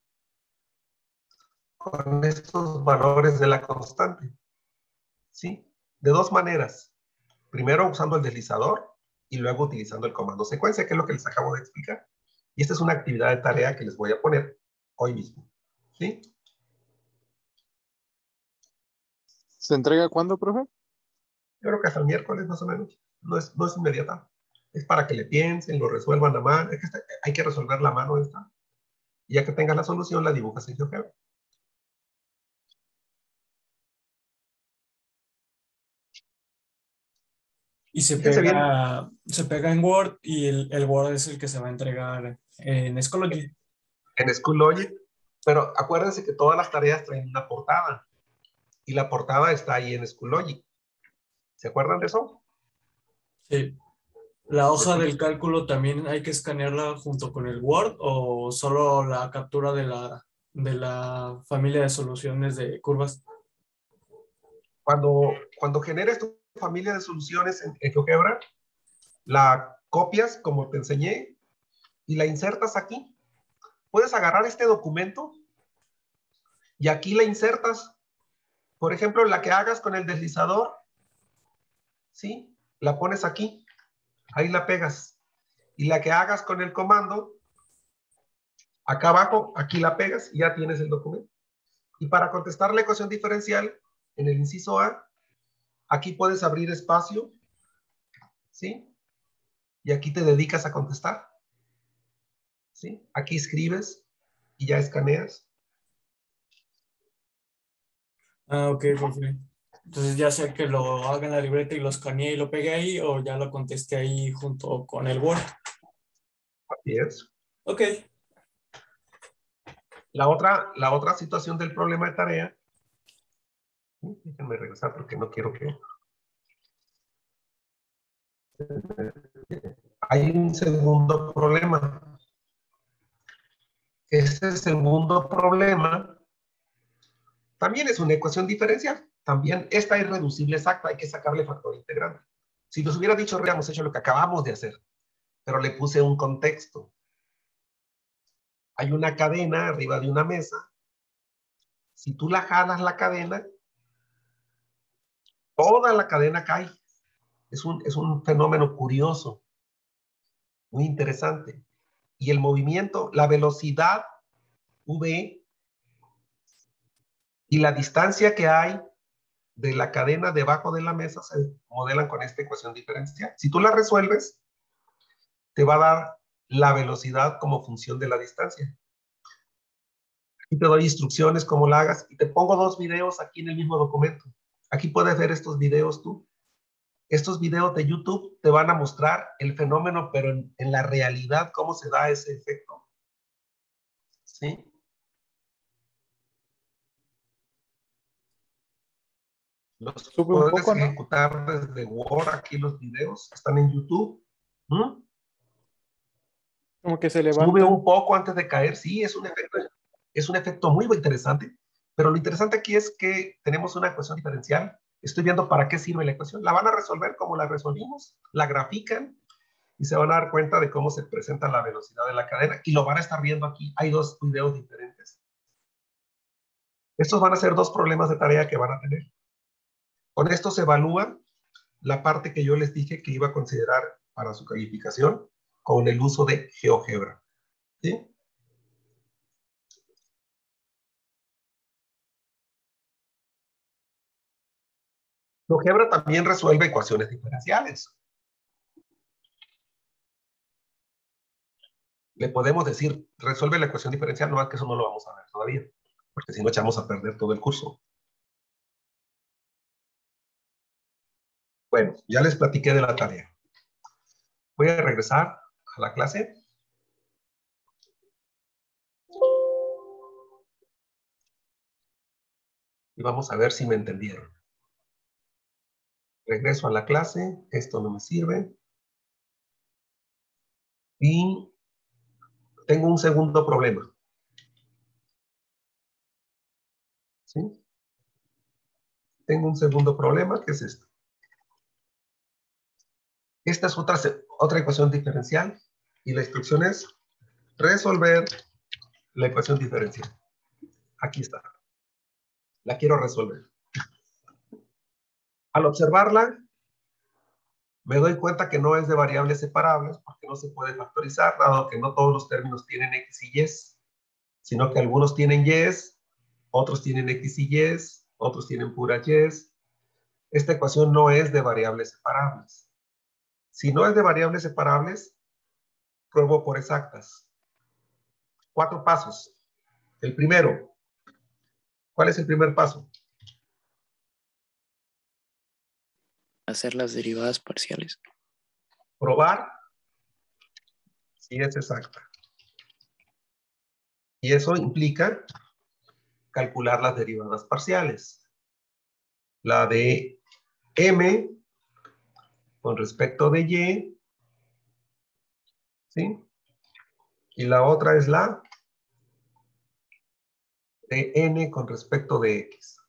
con estos valores de la constante. ¿Sí? De dos maneras. Primero usando el deslizador y luego utilizando el comando secuencia, que es lo que les acabo de explicar. Y esta es una actividad de tarea que les voy a poner hoy mismo. ¿Sí? ¿Se entrega cuándo, profe? Yo creo que hasta el miércoles más o menos. No es inmediata. Es para que le piensen, lo resuelvan a mano. Es que hay que resolver la mano esta. Y ya que tengas la solución, la dibujas en GeoGebra. Y Fíjense bien, se pega en Word y el Word es el que se va a entregar en Schoology. en Schoology, pero acuérdense que todas las tareas traen una portada. Y la portada está ahí en Schoology. ¿Se acuerdan de eso? Sí. ¿La hoja Después, del cálculo también hay que escanearla junto con el Word o solo la captura de la familia de soluciones de curvas? cuando generes tu familia de soluciones en GeoGebra, la copias como te enseñé y la insertas aquí. puedes agarrar este documento y aquí la insertas. Por ejemplo, la que hagas con el deslizador, ¿sí? La pones aquí, ahí la pegas. Y la que hagas con el comando, acá abajo, aquí la pegas y ya tienes el documento. Y para contestar la ecuación diferencial, en el inciso A, aquí puedes abrir espacio, ¿sí? Y aquí te dedicas a contestar, ¿sí? Aquí escribes y ya escaneas. Ah, ok, profe. Entonces ya sea que lo haga en la libreta y lo escaneé y lo pegué ahí, o ya lo contesté ahí junto con el Word. Así es. Ok. La otra situación del problema de tarea, déjenme regresar porque no quiero que... Hay un segundo problema. Este segundo problema también es una ecuación diferencial. También esta es reducible exacta, hay que sacarle factor integrante. Si nos hubiera dicho, habríamos hecho lo que acabamos de hacer, pero le puse un contexto. Hay una cadena arriba de una mesa. Si tú la jalas la cadena, toda la cadena cae. Es un fenómeno curioso, muy interesante. Y el movimiento, la velocidad v y la distancia que hay de la cadena debajo de la mesa se modelan con esta ecuación diferencial. Si tú la resuelves, te va a dar la velocidad como función de la distancia. Aquí te doy instrucciones cómo la hagas y te pongo 2 videos aquí en el mismo documento. Aquí puedes ver estos videos tú. Estos videos de YouTube te van a mostrar el fenómeno, pero en la realidad, cómo se da ese efecto. ¿Sí? Los Sube un puedes poco, ¿no? ejecutar desde Word, aquí los videos están en YouTube. ¿Mm? Como que se Sube levantan. un poco antes de caer, sí, es un efecto muy interesante, pero lo interesante aquí es que tenemos una ecuación diferencial. Estoy viendo para qué sirve la ecuación. La van a resolver como la resolvimos, la grafican y se van a dar cuenta de cómo se presenta la velocidad de la cadena y lo van a estar viendo aquí. Hay 2 videos diferentes. Estos van a ser 2 problemas de tarea que van a tener. Con esto se evalúa la parte que yo les dije que iba a considerar para su calificación con el uso de GeoGebra. ¿Sí? GeoGebra también resuelve ecuaciones diferenciales. Le podemos decir, resuelve la ecuación diferencial, no es que eso no lo vamos a ver todavía, porque si no echamos a perder todo el curso. Bueno, ya les platiqué de la tarea. Voy a regresar a la clase. Y vamos a ver si me entendieron. Regreso a la clase, esto no me sirve. Y tengo un segundo problema. ¿Sí? Tengo un segundo problema, que es esto. Esta es otra ecuación diferencial y la instrucción es resolver la ecuación diferencial. Aquí está. La quiero resolver. Al observarla, me doy cuenta que no es de variables separables porque no se puede factorizar, dado que no todos los términos tienen x y y, sino que algunos tienen y, otros tienen x y y, otros tienen puras y. Esta ecuación no es de variables separables. Si no es de variables separables, pruebo por exactas. 4 pasos. El primero, ¿cuál es el primer paso? Hacer las derivadas parciales. Probar si es exacta. Y eso implica calcular las derivadas parciales. La de m con respecto de y, ¿sí? Y la otra es la de n con respecto de x.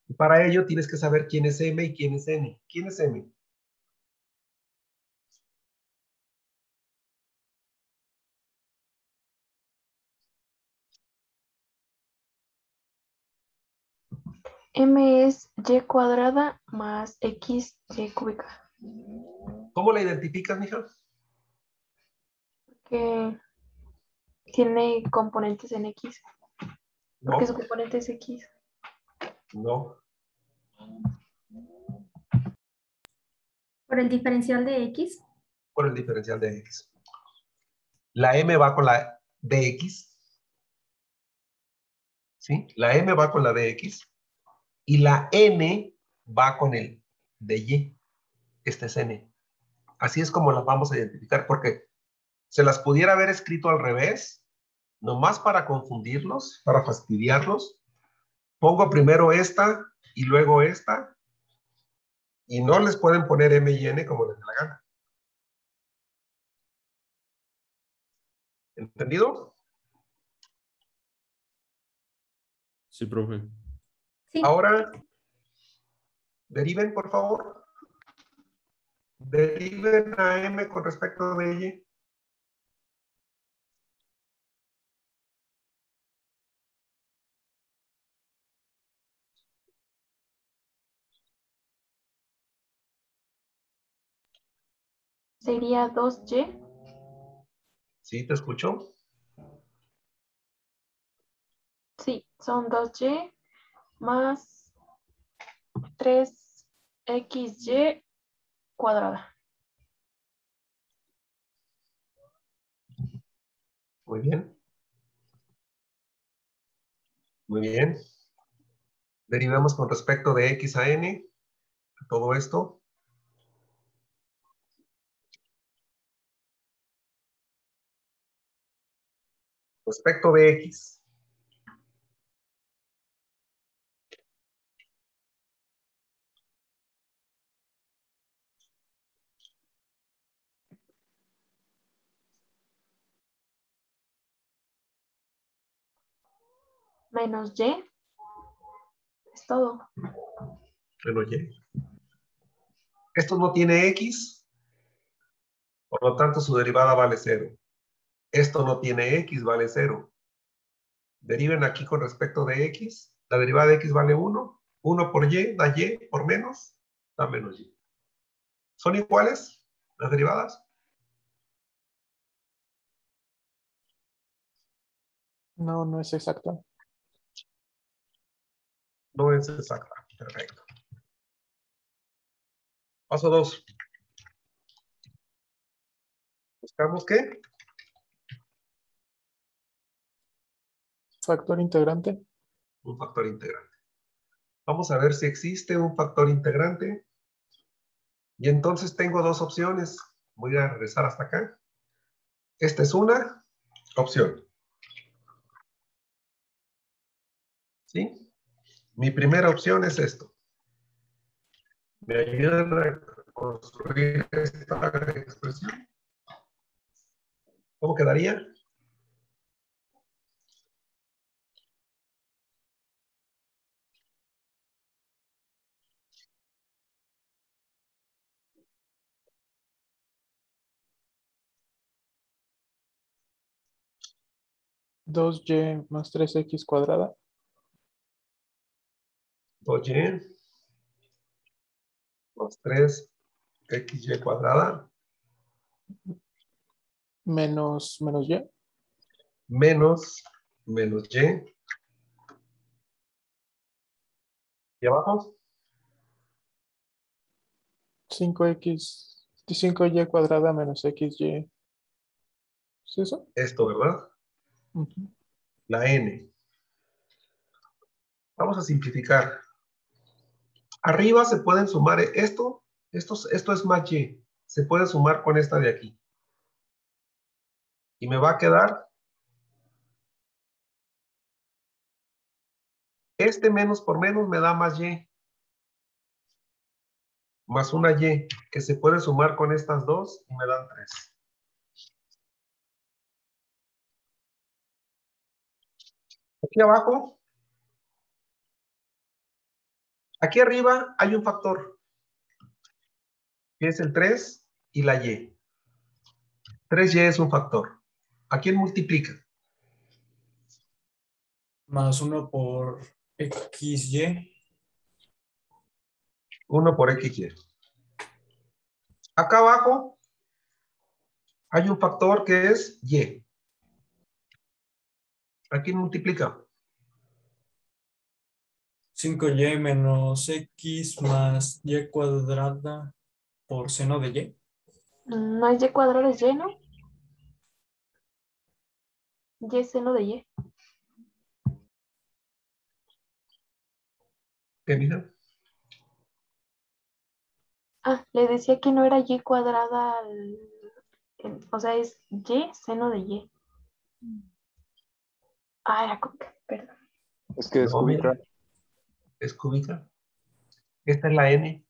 Y para ello tienes que saber quién es m y quién es n. ¿Quién es m? M es y cuadrada más x y cúbica. ¿Cómo la identificas, mija? Que tiene componentes en x. Porque No, su componente es x. no. Por el diferencial de X. Por el diferencial de x. La m va con la dx. ¿Sí? La m va con la dx. Y la n va con el dy. Este es n. Así es como las vamos a identificar, porque se las pudiera haber escrito al revés, nomás para confundirlos, para fastidiarlos. Pongo primero esta y luego esta, y no les pueden poner m y n como les dé la gana. ¿Entendido? Sí, profe. Sí. Ahora, deriven, por favor. Deriven a m con respecto de y. Sería 2y. ¿Sí te escucho? Sí, son 2y más 3xy cuadrada. Muy bien. Muy bien. Derivamos con respecto de x a n. Todo esto. Respecto de x. Menos y. Es todo. Menos y. Esto no tiene x, por lo tanto su derivada vale 0. Esto no tiene x, vale 0. Deriven aquí con respecto de x. La derivada de x vale 1. 1 por y da y, por menos da menos y. ¿Son iguales las derivadas? No, no es exacto. No es exacta. Perfecto. Paso 2. ¿Buscamos qué? Factor integrante. Un factor integrante. Vamos a ver si existe un factor integrante. Y entonces tengo dos opciones. Voy a regresar hasta acá. Esta es una opción. ¿Sí? Mi primera opción es esto. ¿Me ayudan a construir esta expresión? ¿Cómo quedaría? Dos y más 3x cuadrada. Oye, más 3xy cuadrada Menos y. menos y. ¿Y abajo? 5y cuadrada menos xy. ¿Es eso? Esto, ¿verdad? Ujú. La n. Vamos a simplificar. Arriba se pueden sumar esto es más y. Se puede sumar con esta de aquí. Y me va a quedar este menos por menos me da más y. Más una y que se puede sumar con estas dos y me dan 3. Aquí abajo, aquí arriba hay un factor, que es el 3 y la y. 3y es un factor. ¿A quién multiplica? Más 1 por XY. 1 por XY. Acá abajo hay un factor que es Y. ¿A quién multiplica? 5y menos x más y cuadrada por seno de y. No es y cuadrado, es y, ¿no? Y es seno de y. ¿Qué, mira? Ah, le decía que no era y cuadrada, o sea, es y seno de y. Ah, era cúbica, perdón. Es que es No, cúbica. mira, es cúbica. Esta es la N.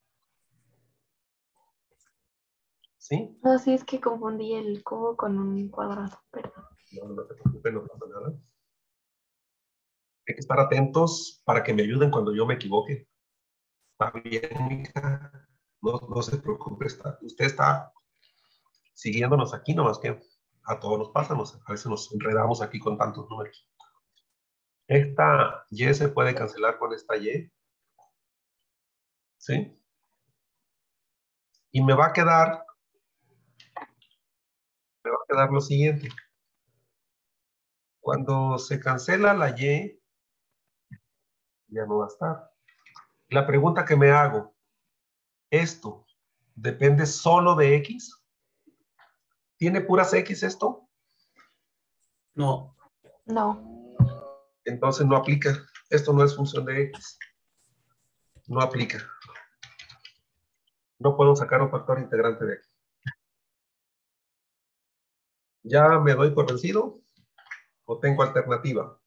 ¿Sí? No, sí, es que confundí el cubo con un cuadrado, perdón. No, no te preocupes, no pasa nada. Hay que estar atentos para que me ayuden cuando yo me equivoque. Está bien, mija. No, no se preocupe, usted está siguiéndonos aquí, nomás que a todos nos pasa, a veces nos enredamos aquí con tantos números. Esta Y se puede cancelar con esta Y, ¿sí? Y me va a quedar lo siguiente. Cuando se cancela la Y, ya no va a estar. La pregunta que me hago, ¿esto depende solo de X? ¿Tiene puras X esto? No, No, Entonces no aplica. Esto no es función de X. No aplica. No puedo sacar un factor integrante de aquí. ¿Ya me doy por vencido? ¿O tengo alternativa?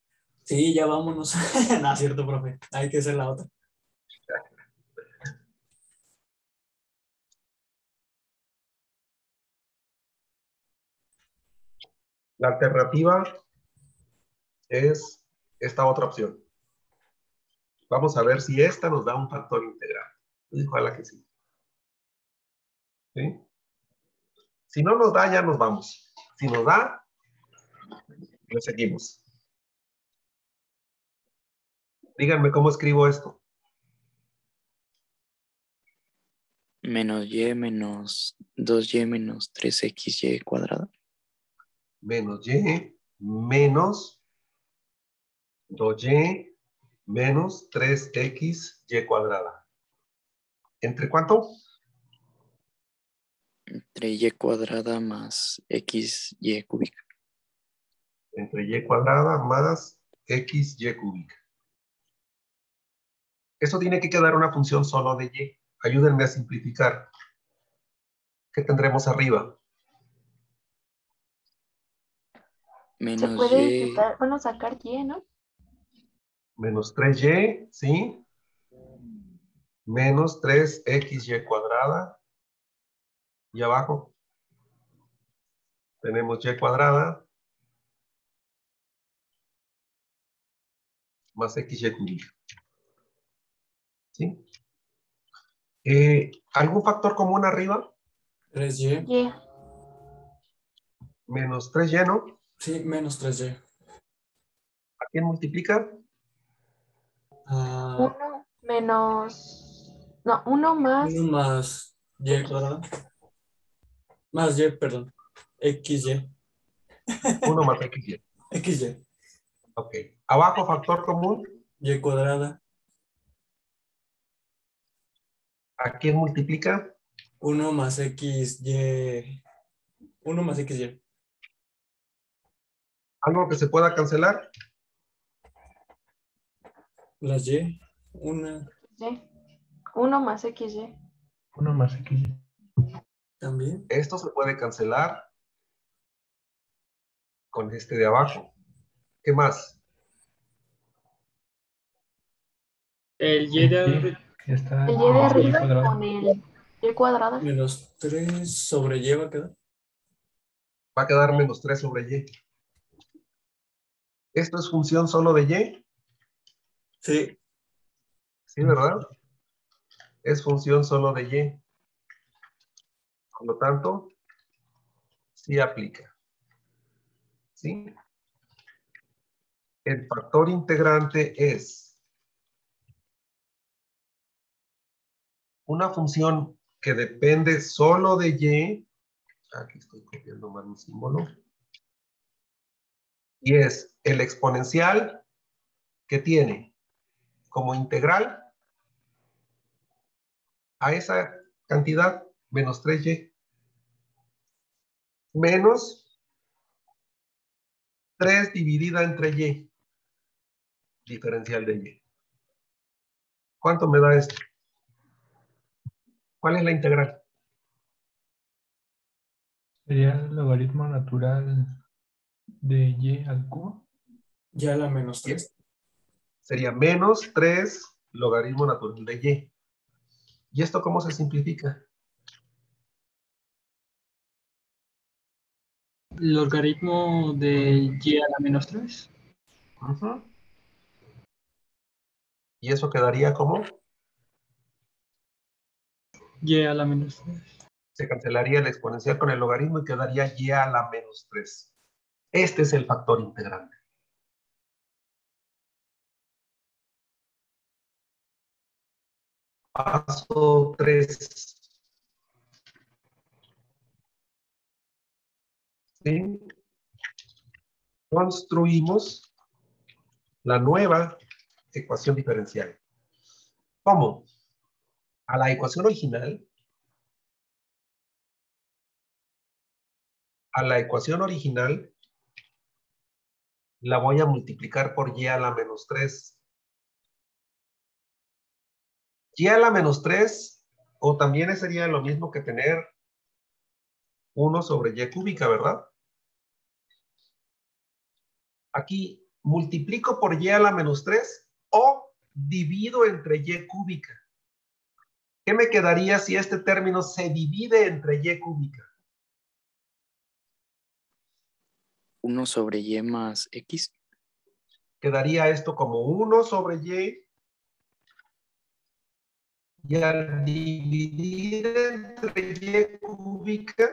sí, ya vámonos. No, es cierto, profe. Hay que hacer la otra. La alternativa es esta otra opción. Vamos a ver si esta nos da un factor integrante. Ojalá que sí. ¿Sí? Si no nos da, ya nos vamos. Si nos da, le seguimos. Díganme cómo escribo esto. Menos y menos 2y menos 3xy cuadrada. Menos y menos 2y menos 3xy cuadrada. ¿Entre cuánto? Entre y cuadrada más xy cúbica. Entre y cuadrada más xy cúbica. Esto tiene que quedar una función solo de y. Ayúdenme a simplificar. ¿Qué tendremos arriba? se Menos puede y quitar, bueno, sacar y, ¿no? Menos 3y, ¿sí? Menos 3xy cuadrada. Y abajo tenemos y cuadrada más xy cúbica. ¿Sí? ¿Algún factor común arriba? 3y. Y, Menos 3y, ¿no? Sí, menos 3y. ¿A quién multiplica? Ah, 1 menos, no, 1 1 más más y X. cuadrada. Más y, perdón. xy. 1 más xy. xy. Ok. Abajo, factor común. Y cuadrada. ¿A quién multiplica? 1 más xy. 1 más xy. ¿Algo que se pueda cancelar? Las y. Una Y. 1 más XY. 1 más X. también. Esto se puede cancelar con este de abajo. ¿Qué más? El Y de arriba. Que está El Y de más Y arriba cuadrado. con el Y cuadrada. Menos 3 sobre y va a quedar. Va a quedar menos 3 sobre y. ¿Esto es función solo de y? Sí. Sí, ¿verdad? Es función solo de y. Por lo tanto, sí aplica. ¿Sí? El factor integrante es una función que depende solo de y, aquí estoy copiando mal un símbolo, y es el exponencial que tiene como integral a esa cantidad menos 3y menos 3 dividida entre y, diferencial de y. ¿Cuánto me da esto? ¿Cuál es la integral? Sería el logaritmo natural de y al cubo. Ya la menos 3. Sería menos 3 logaritmo natural de y. ¿Y esto cómo se simplifica? Logaritmo de y a la menos 3. Uh-huh. ¿Y eso quedaría como? Y a la menos 3. Se cancelaría el exponencial con el logaritmo y quedaría y a la menos 3. Este es el factor integrante. Paso 3. ¿Sí? Construimos la nueva ecuación diferencial. ¿Cómo? A la ecuación original, la voy a multiplicar por y a la menos 3. Y a la menos 3, o también sería lo mismo que tener 1 sobre y cúbica, ¿verdad? Aquí multiplico por y a la menos 3 o divido entre y cúbica. ¿Qué me quedaría si este término se divide entre y cúbica? 1 sobre y más x. Quedaría esto como 1 sobre y al dividir entre y cúbica,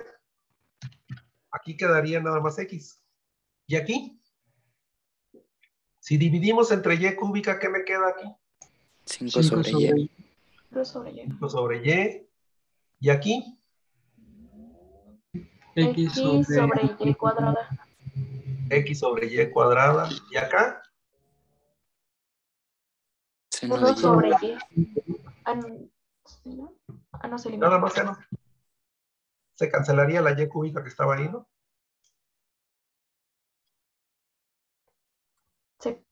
aquí quedaría nada más x. ¿Y aquí? Si dividimos entre y cúbica, ¿qué me queda aquí? 5 sobre y. 2 sobre y. 5 sobre y. ¿Y aquí? X sobre y cuadrada. X sobre y cuadrada. ¿Y acá? Seno 1 de y. sobre y. No se elimina. Nada más seno. Se cancelaría la y cúbica que estaba ahí, ¿no? Sí.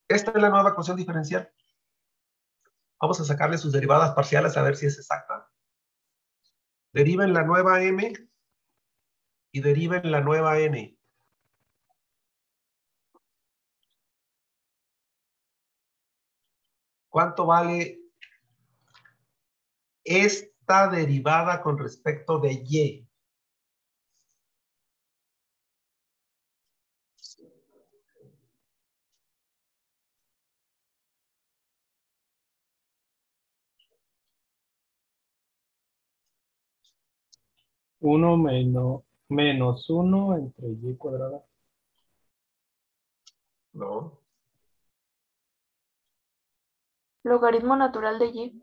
Esta es la nueva ecuación diferencial. Vamos a sacarle sus derivadas parciales a ver si es exacta. Deriven la nueva m y deriven la nueva n. ¿Cuánto vale esta derivada con respecto de y? Uno menos 1 entre y cuadrada. No, Logaritmo natural de y.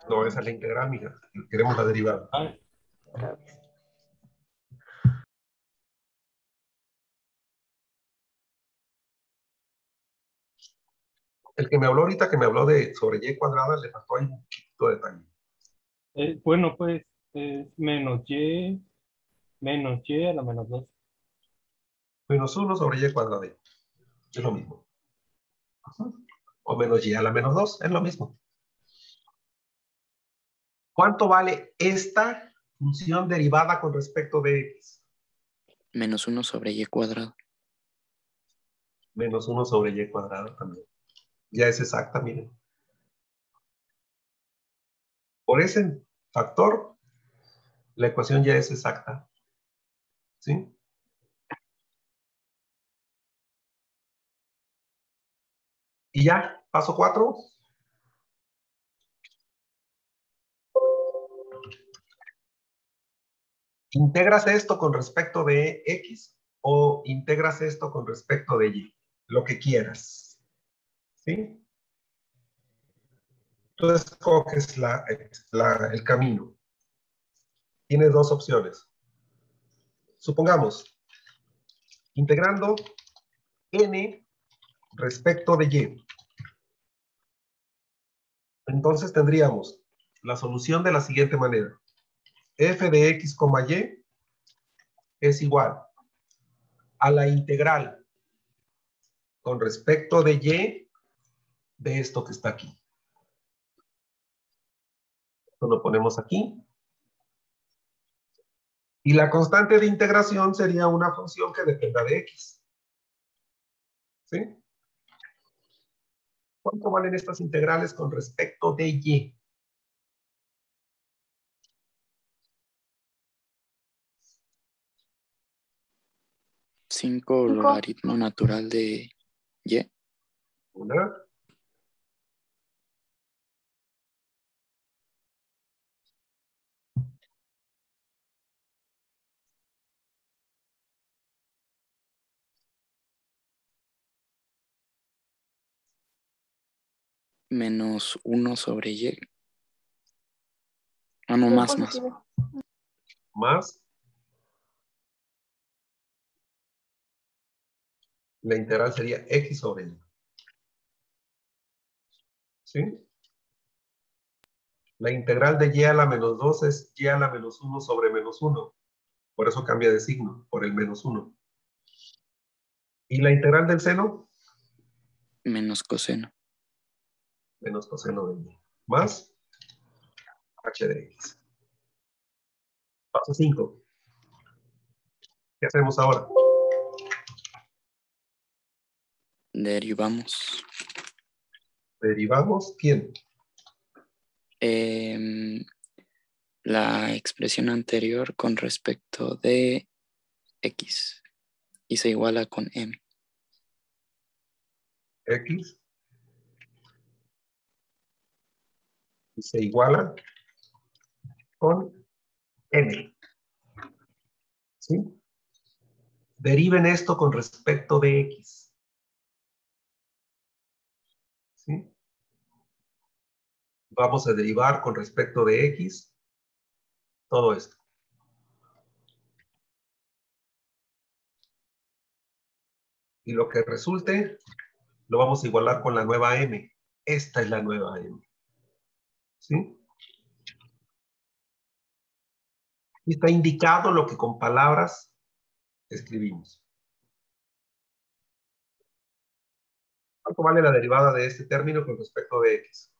no, esa es la integral, mija. Queremos la derivada. Ah, Otra vez. El que me habló ahorita, que me habló de sobre y cuadrada, le faltó ahí un poquito de detalle. bueno, pues es menos y a la menos 2. Menos 1 sobre y cuadrada. Es lo mismo. O menos y a la menos 2, es lo mismo. ¿Cuánto vale esta función derivada con respecto de x? Menos 1 sobre y cuadrado. Menos 1 sobre y cuadrado también. Ya es exacta, miren. Por ese factor, la ecuación ya es exacta. ¿Sí? Y ya, paso 4. Integras esto con respecto de x o integras esto con respecto de y. Lo que quieras. ¿Sí? tú escoges el camino. Tienes dos opciones. Supongamos, integrando n respecto de y. Entonces tendríamos la solución de la siguiente manera. F de x, y es igual a la integral con respecto de y de esto que está aquí. Esto lo ponemos aquí. Y la constante de integración sería una función que dependa de x. ¿Sí? ¿Cuánto valen estas integrales con respecto de y? Cinco logaritmo natural de y. Una. Menos 1 sobre y. Ah, no, Bien más. positivo. Más la integral sería x sobre y. ¿Sí? La integral de y a la menos 2 es y a la menos 1 sobre menos 1. Por eso cambia de signo, por el menos 1. ¿Y la integral del seno? Menos coseno. Menos coseno de y. Más h de x. Paso 5. ¿Qué hacemos ahora? Derivamos. ¿Derivamos quién? La expresión anterior con respecto de x. Y se iguala con m. X. Y se iguala con m. ¿Sí? Deriven esto con respecto de x. ¿Sí? Vamos a derivar con respecto de x todo esto. Y lo que resulte lo vamos a igualar con la nueva m. Esta es la nueva m. ¿Sí? Y está indicado lo que con palabras escribimos. ¿Cuánto vale la derivada de este término con respecto de x?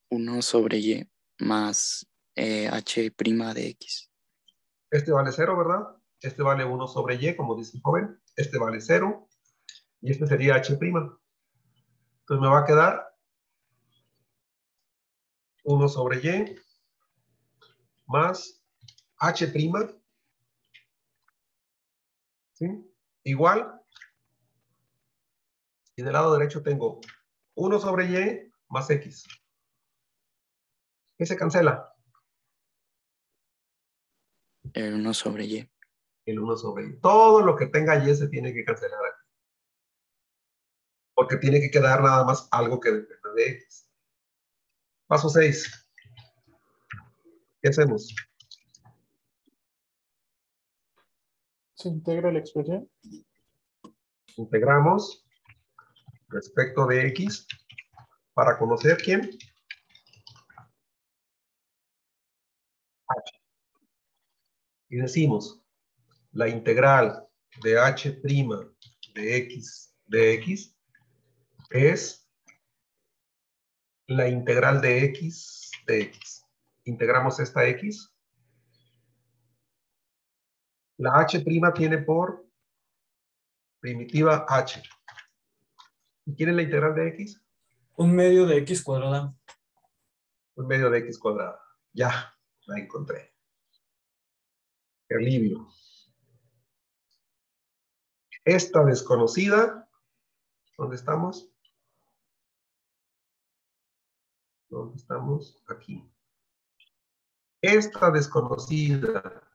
1 sobre y más h' de x. Este vale 0, ¿verdad? Este vale 1 sobre y, como dice el joven. Este vale 0. Y este sería h'. Entonces me va a quedar 1 sobre y más h'. ¿Sí? Igual. Y del lado derecho tengo 1 sobre y más x. ¿Qué se cancela? El 1 sobre y. El 1 sobre y. Todo lo que tenga y se tiene que cancelar aquí. Porque tiene que quedar nada más algo que dependa de x. Paso 6. ¿Qué hacemos? Se integra la expresión. Integramos respecto de x para conocer quién. H. Y decimos, la integral de h' de x es la integral de x de x. Integramos esta x. La h' tiene por primitiva h. ¿Y quién es la integral de x? 1/2 de x cuadrada. 1/2 de x cuadrada. Ya, la encontré. Qué alivio. Esta desconocida, ¿dónde estamos? ¿Dónde estamos? Aquí. Esta desconocida,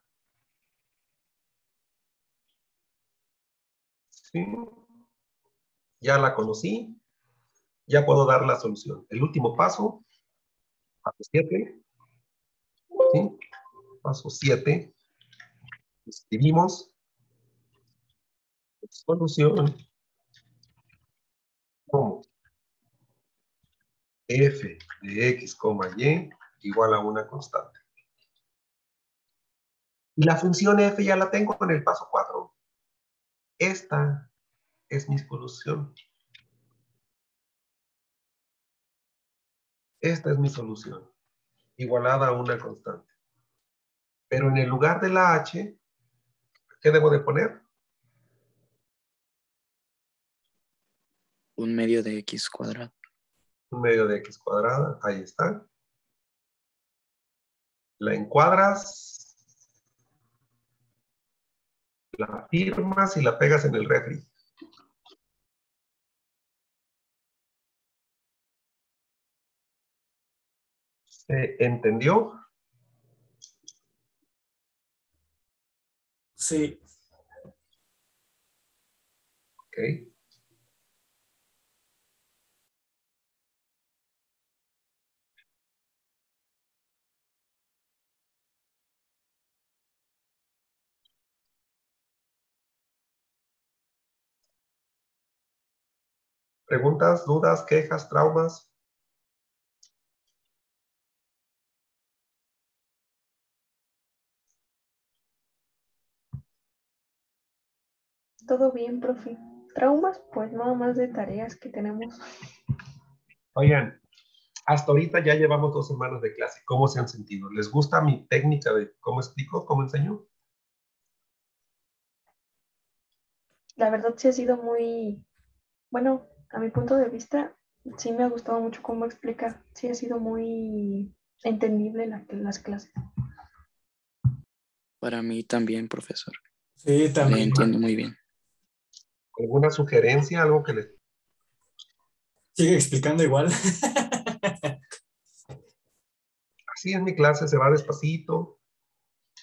¿sí? Ya la conocí, ya puedo dar la solución. El último paso Paso 7. ¿Sí? Paso 7. Escribimos solución como f de x, y igual a una constante. Y la función f ya la tengo en el paso 4. Esta es mi solución. Esta es mi solución, igualada a una constante. Pero en el lugar de la h, ¿qué debo de poner? Un medio de x cuadrado. Un medio de x cuadrada, ahí está. La encuadras, la firmas y la pegas en el refri. ¿Se entendió? Sí. Ok. ¿Preguntas, dudas, quejas, traumas? Todo bien, profe. Traumas, pues nada más de tareas que tenemos. Oigan, hasta ahorita ya llevamos 2 semanas de clase. ¿Cómo se han sentido? ¿Les gusta mi técnica de cómo explico, cómo enseño? La verdad sí ha sido muy, bueno, a mi punto de vista, sí me ha gustado mucho cómo explicar. Sí ha sido muy entendible las clases. Para mí también, profesor. Sí, Le también. entiendo muy bien. ¿Alguna sugerencia? ¿Algo que les... Sigue explicando igual. Así es mi clase, se va despacito,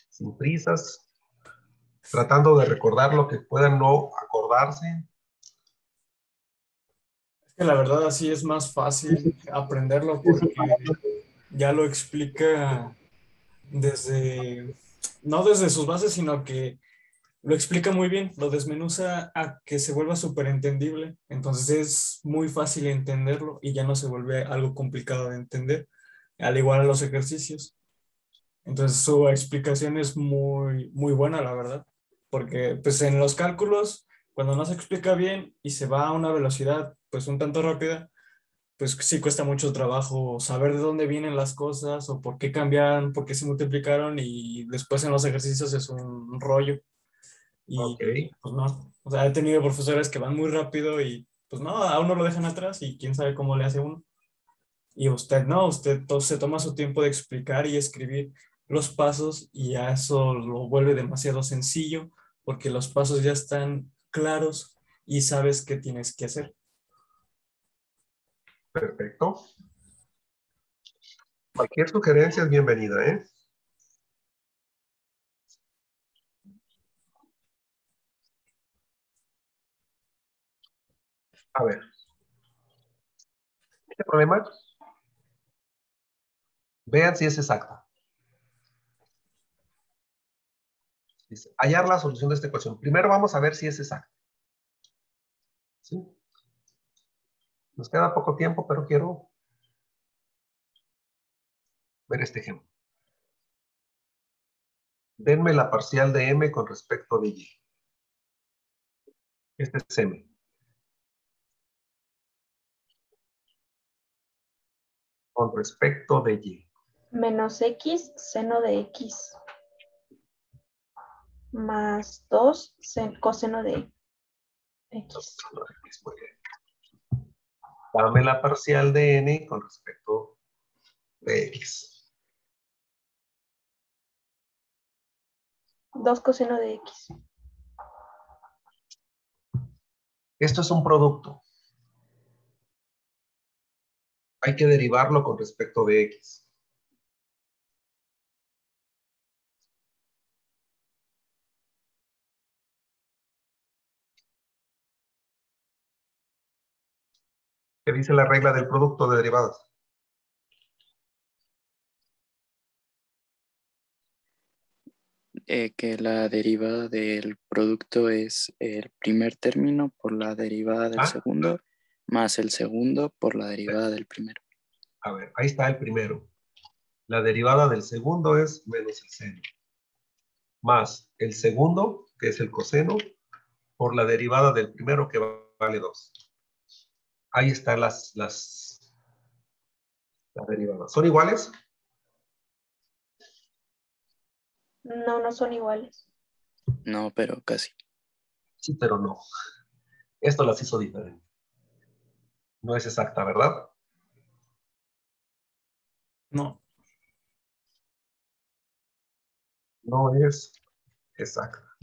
sin prisas, tratando de recordar lo que puedan no acordarse. Es que la verdad así es más fácil aprenderlo porque ya lo explica desde, no desde sus bases, sino que lo explica muy bien, lo desmenuza a que se vuelva súper entendible. Entonces es muy fácil entenderlo y ya no se vuelve algo complicado de entender, al igual a los ejercicios. Entonces su explicación es muy, muy buena, la verdad, porque pues en los cálculos, cuando no se explica bien y se va a una velocidad pues un tanto rápida, pues sí cuesta mucho trabajo saber de dónde vienen las cosas o por qué cambiaron, por qué se multiplicaron y después en los ejercicios es un rollo. Ok, Y pues no, o sea, he tenido profesores que van muy rápido y pues no, a uno lo dejan atrás y quién sabe cómo le hace uno. Y usted no, usted se toma su tiempo de explicar y escribir los pasos y ya eso lo vuelve demasiado sencillo porque los pasos ya están claros y sabes qué tienes que hacer. perfecto. Cualquier sugerencia es bienvenida, ¿eh? A ver, este problema, vean si es exacta. Dice, hallar la solución de esta ecuación. Primero vamos a ver si es exacta. ¿Sí? Nos queda poco tiempo, pero quiero ver este ejemplo. Denme la parcial de m con respecto de y. Este es m. Con respecto de y. Menos x seno de x más 2 coseno de x. Muy bien. Dame la parcial de n con respecto de x. 2 coseno de x. Esto es un producto. Hay que derivarlo con respecto de x. ¿Qué dice la regla del producto de derivadas? Que la derivada del producto es el primer término por la derivada del segundo, más el segundo por la derivada del primero. A ver, ahí está el primero. La derivada del segundo es menos el seno. Más el segundo, que es el coseno, por la derivada del primero, que vale 2. Ahí están las derivadas. ¿Son iguales? No, no son iguales. No, pero casi. Sí, pero no. Esto las hizo diferente. No es exacta, ¿verdad? No. No es exacta.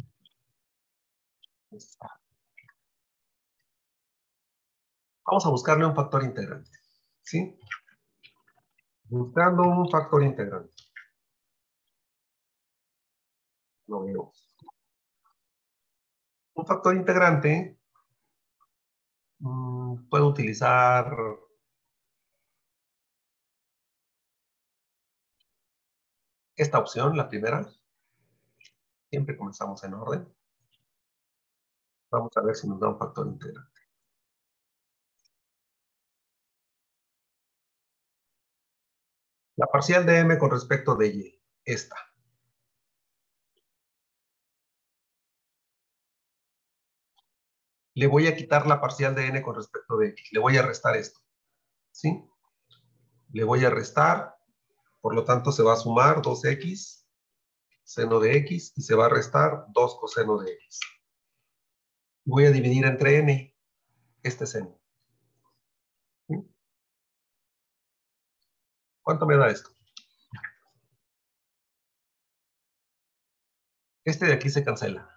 Vamos a buscarle un factor integrante. ¿Sí? Buscando un factor integrante. Lo veo. Un factor integrante puedo utilizar esta opción, la primera. Siempre comenzamos en orden. Vamos a ver si nos da un factor integrante. La parcial de m con respecto de y. Esta. Le voy a quitar la parcial de n con respecto de x. Le voy a restar esto. ¿Sí? Le voy a restar. Por lo tanto, se va a sumar 2x seno de x y se va a restar 2 coseno de x. Voy a dividir entre n este seno. ¿Sí? ¿Cuánto me da esto? Este de aquí se cancela.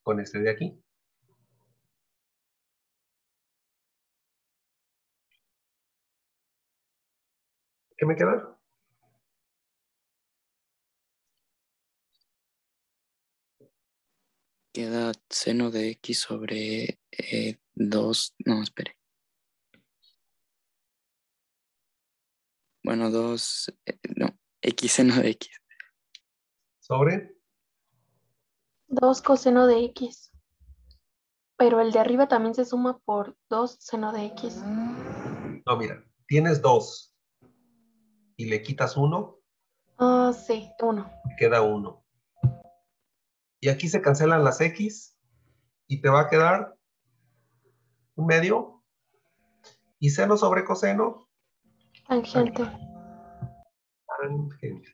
Con este de aquí. ¿Qué me queda? Queda seno de x sobre 2, no, espere. Bueno, 2, no, x seno de x. ¿Sobre? 2 coseno de x. Pero el de arriba también se suma por 2 seno de x. No, mira. Tienes 2 y le quitas 1. Ah, sí, 1. Queda 1. Y aquí se cancelan las x y te va a quedar un medio. Y seno sobre coseno. Tangente. Tangente.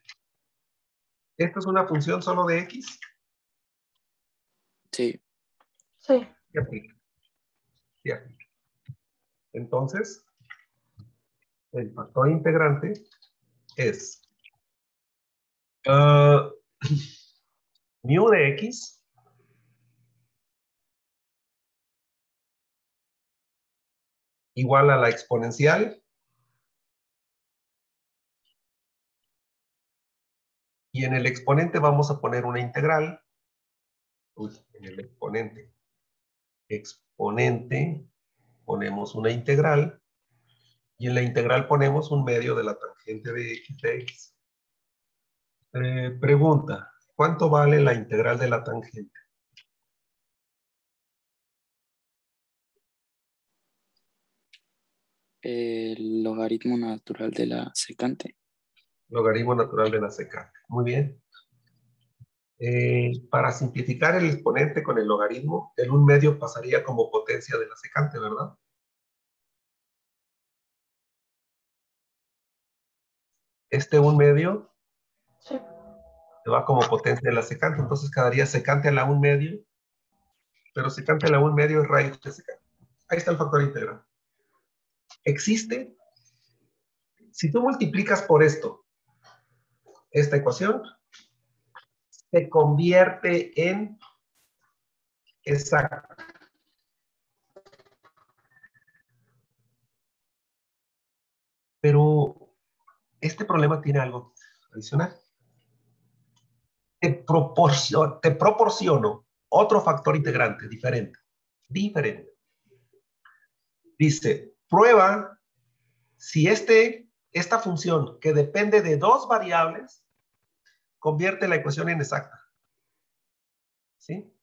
¿Esta es una función solo de x? Sí. Sí. Sí aplica. Sí aplica. Entonces, el factor integrante es mu de x igual a la exponencial y en el exponente vamos a poner una integral. En el exponente ponemos una integral y en la integral ponemos un medio de la tangente de x de x. Pregunta, ¿cuánto vale la integral de la tangente? El logaritmo natural de la secante. Logaritmo natural de la secante. Muy bien. Para simplificar el exponente con el logaritmo, el 1/2 pasaría como potencia de la secante, ¿verdad? Este 1/2 Sí. se va como potencia de la secante, entonces quedaría secante a la 1/2, pero secante a la 1/2 es raíz de secante. Ahí está el factor integral. Existe, si tú multiplicas por esto, esta ecuación, se convierte en exacta. Pero este problema tiene algo adicional. Te proporciono otro factor integrante diferente. Dice, prueba si este esta función que depende de dos variables convierte la ecuación en exacta. ¿Sí?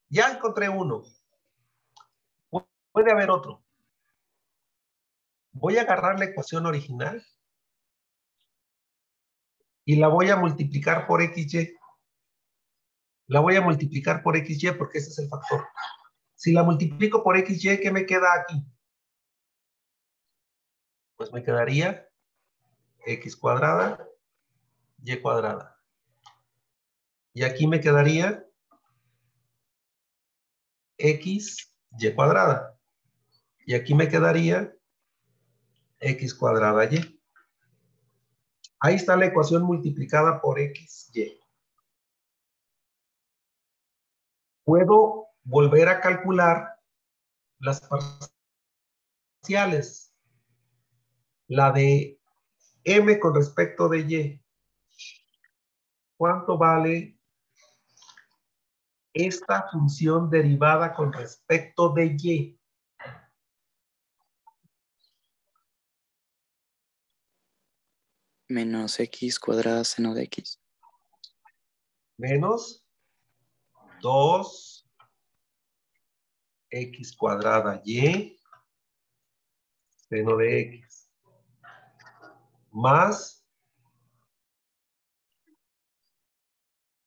Ya encontré uno. Puede haber otro. Voy a agarrar la ecuación original y la voy a multiplicar por XY. La voy a multiplicar por XY porque ese es el factor. Si la multiplico por XY, ¿qué me queda aquí? Pues me quedaría X cuadrada, Y cuadrada. Y aquí me quedaría X, Y cuadrada. Y aquí me quedaría X cuadrada Y. Ahí está la ecuación multiplicada por XY. Puedo volver a calcular las parciales. La de M con respecto de Y. ¿Cuánto vale esta función derivada con respecto de Y? Menos X cuadrada seno de X. Menos 2X cuadrada Y seno de X. Más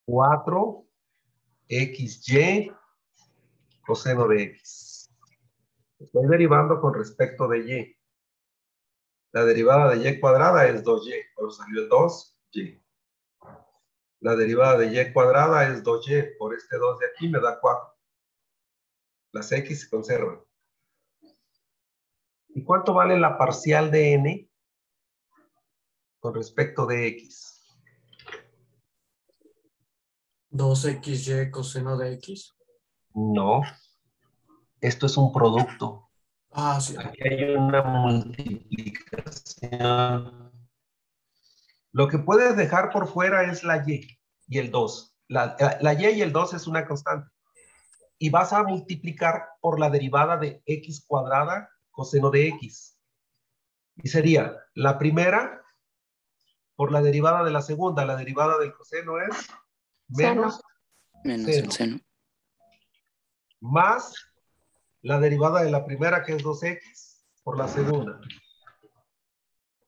4XY coseno de X. Estoy derivando con respecto de Y. La derivada de Y cuadrada es 2Y. Por eso salió el 2Y. La derivada de Y cuadrada es 2Y. Por este 2 de aquí me da 4. Las X se conservan. ¿Y cuánto vale la parcial de N con respecto de X? 2XY coseno de X. No. Esto es un producto. Ah, sí. Aquí hay una multiplicación. Lo que puedes dejar por fuera es la Y y el 2. La Y y el 2 es una constante. Y vas a multiplicar por la derivada de X cuadrada coseno de X. Y sería la primera por la derivada de la segunda. La derivada del coseno es menos Menos el seno. Más la derivada de la primera, que es 2X, por la segunda.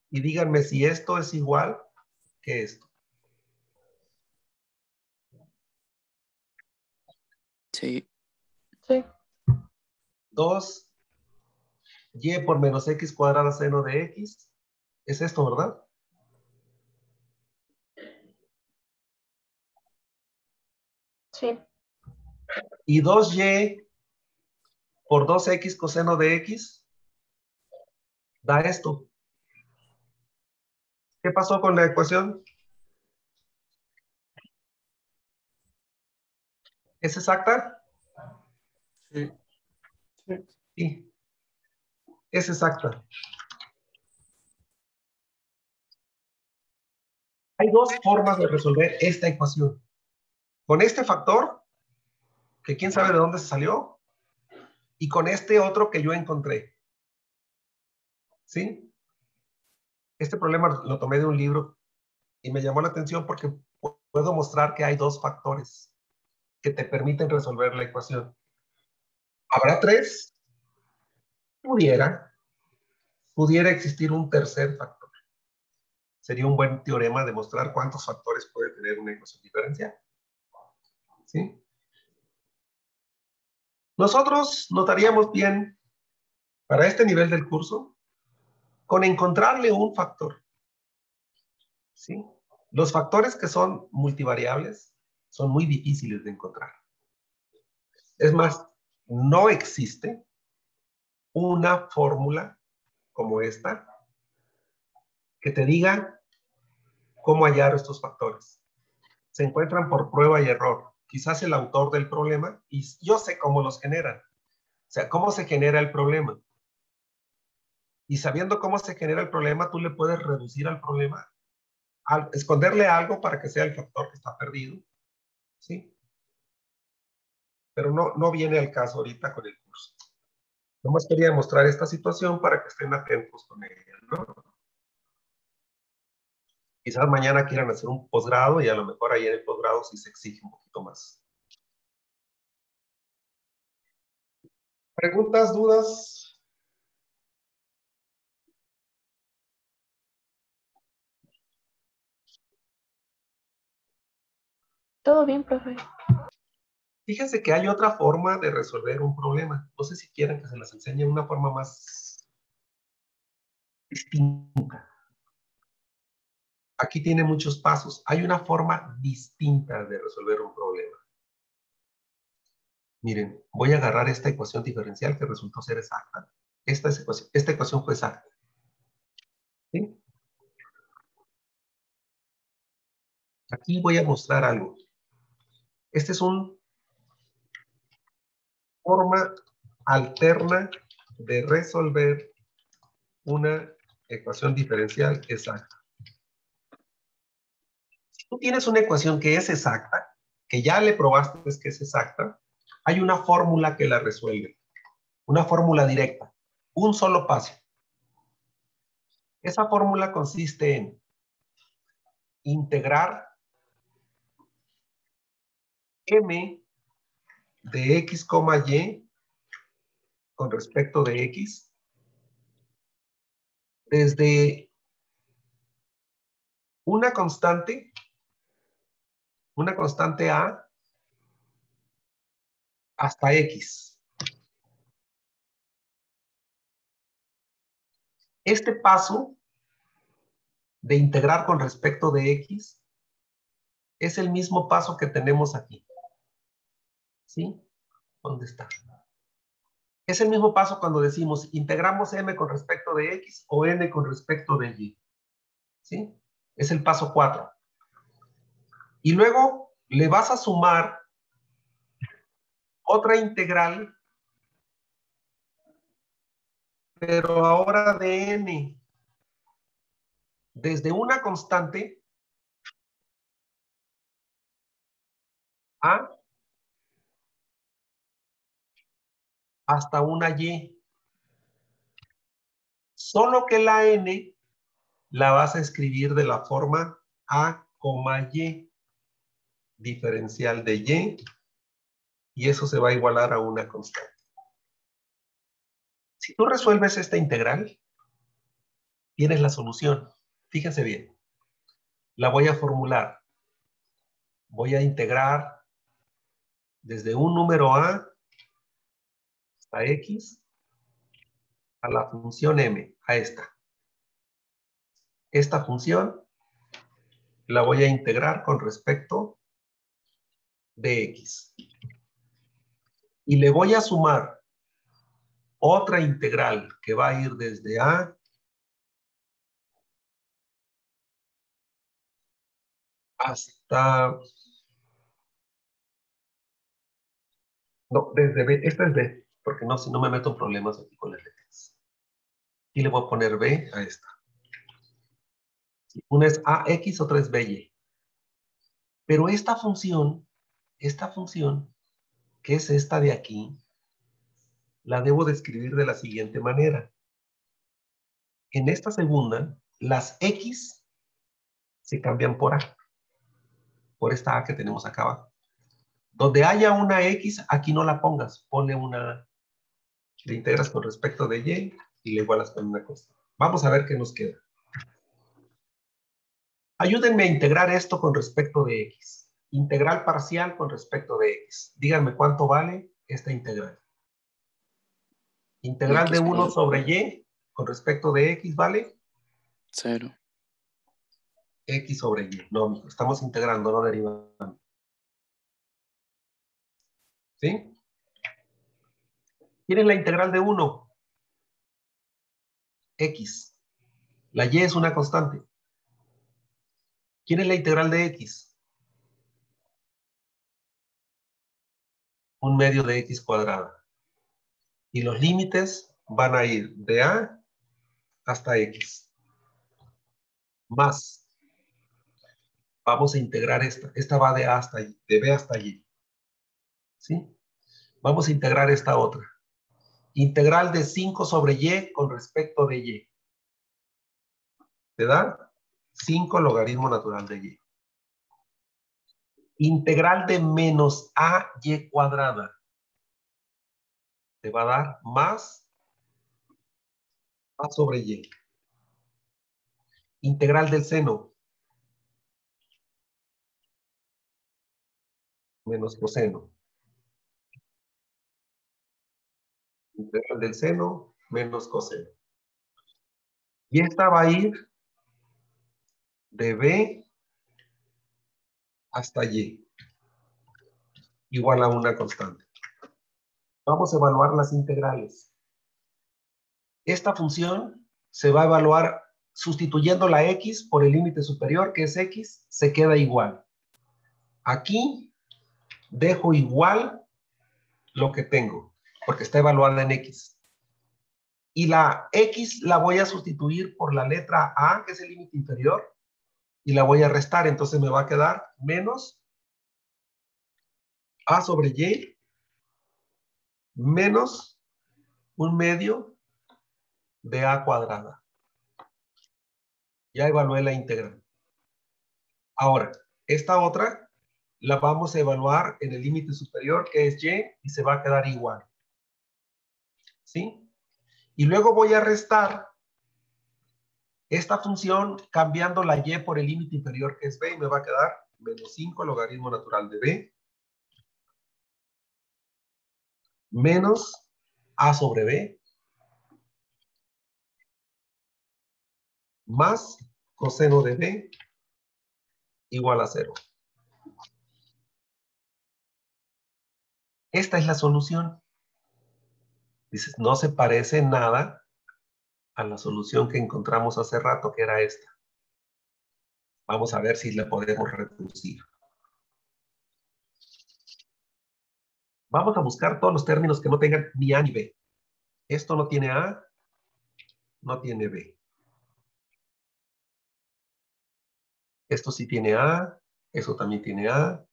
Y díganme si esto es igual que esto. Sí. Sí. 2Y por menos X cuadrada seno de X. Es esto, ¿verdad? Sí. Y 2Y por 2X coseno de X da esto. ¿Qué pasó con la ecuación? ¿Es exacta? Sí. Sí. Es exacta. Hay dos formas de resolver esta ecuación. Con este factor, que quién sabe de dónde se salió, y con este otro que yo encontré. ¿Sí? Este problema lo tomé de un libro y me llamó la atención porque puedo mostrar que hay dos factores que te permiten resolver la ecuación. ¿Habrá tres? Pudiera existir un tercer factor. Sería un buen teorema demostrar cuántos factores puede tener una ecuación diferencial. ¿Sí? Nosotros notaríamos bien, para este nivel del curso, con encontrarle un factor. ¿Sí? Los factores que son multivariables son muy difíciles de encontrar. Es más, no existe una fórmula como esta que te diga cómo hallar estos factores. Se encuentran por prueba y error. Quizás el autor del problema, y yo sé cómo los generan. O sea, cómo se genera el problema. Y sabiendo cómo se genera el problema, tú le puedes reducir al problema, esconderle algo para que sea el factor que está perdido. ¿Sí? Pero no viene al caso ahorita con el curso. Nomás quería mostrar esta situación para que estén atentos con ella, ¿no? Quizás mañana quieran hacer un posgrado y a lo mejor ahí en el posgrado sí se exige un poquito más. ¿Preguntas, dudas? Todo bien, profe. Fíjense que hay otra forma de resolver un problema. No sé si quieren que se las enseñe una forma más distinta. Aquí tiene muchos pasos. Hay una forma distinta de resolver un problema. Miren, voy a agarrar esta ecuación diferencial que resultó ser exacta. Esta ecuación fue exacta. ¿Sí? Aquí voy a mostrar algo. Esta es una forma alterna de resolver una ecuación diferencial exacta. Si tú tienes una ecuación que es exacta, que ya le probaste que es exacta, hay una fórmula que la resuelve. Una fórmula directa. Un solo paso. Esa fórmula consiste en integrar m de x, y con respecto de x desde una constante a hasta x. Este paso de integrar con respecto de x es el mismo paso que tenemos aquí. ¿Sí? ¿Dónde está? Es el mismo paso cuando decimos integramos m con respecto de x o n con respecto de y. ¿Sí? Es el paso 4. Y luego le vas a sumar otra integral, pero ahora de n. Desde una constante a hasta una y. Solo que la n la vas a escribir de la forma a, y, diferencial de y eso se va a igualar a una constante. Si tú resuelves esta integral, tienes la solución. Fíjense bien. La voy a formular. Voy a integrar desde un número a hasta x a la función m, a esta. Esta función la voy a integrar con respecto de x. Y le voy a sumar otra integral que va a ir desde a hasta... No, desde b. Esta es b, porque no, si no me meto en problemas aquí con las letras. Y le voy a poner b a esta. Una es ax, otra es by. Pero esta función, que es esta de aquí, la debo de escribir de la siguiente manera. En esta segunda, las x se cambian por a. Por esta a que tenemos acá abajo. Donde haya una x, aquí no la pongas. Ponle una, le integras con respecto de y le igualas con una constante. Vamos a ver qué nos queda. Ayúdenme a integrar esto con respecto de x. Integral parcial con respecto de x. Díganme cuánto vale esta integral. Integral de 1 sobre y con respecto de x vale 0. X sobre y. No, mijo, estamos integrando, no derivando. ¿Sí? ¿Quieren la integral de 1? X. La y es una constante. ¿Quién es la integral de x? Un medio de x cuadrada. Y los límites van a ir de a hasta x. Más. Vamos a integrar esta. Esta va de a hasta y, de b hasta y. ¿Sí? Vamos a integrar esta otra. Integral de 5 sobre y con respecto de y. ¿Te da? 5 logaritmo natural de y. Integral de menos AY cuadrada. Te va a dar más A sobre Y. Integral del seno. Menos coseno. Integral del seno menos coseno. Y esta va a ir de B hasta Y. Igual a una constante. Vamos a evaluar las integrales. Esta función se va a evaluar sustituyendo la X por el límite superior, que es X, se queda igual. Aquí dejo igual lo que tengo, porque está evaluada en X. Y la X la voy a sustituir por la letra A, que es el límite inferior, y la voy a restar. Entonces me va a quedar menos A sobre Y menos 1/2 de A cuadrada. Ya evalué la integral. Ahora, esta otra la vamos a evaluar en el límite superior, que es Y, y se va a quedar igual. ¿Sí? Y luego voy a restar esta función cambiando la Y por el límite inferior, que es B, y me va a quedar menos 5 logaritmo natural de B menos A sobre B más coseno de B igual a 0. Esta es la solución. Dices, no se parece nada a la solución que encontramos hace rato, que era esta. Vamos a ver si la podemos reducir. Vamos a buscar todos los términos que no tengan ni A ni B. Esto no tiene A, no tiene B. Esto sí tiene A, eso también tiene A.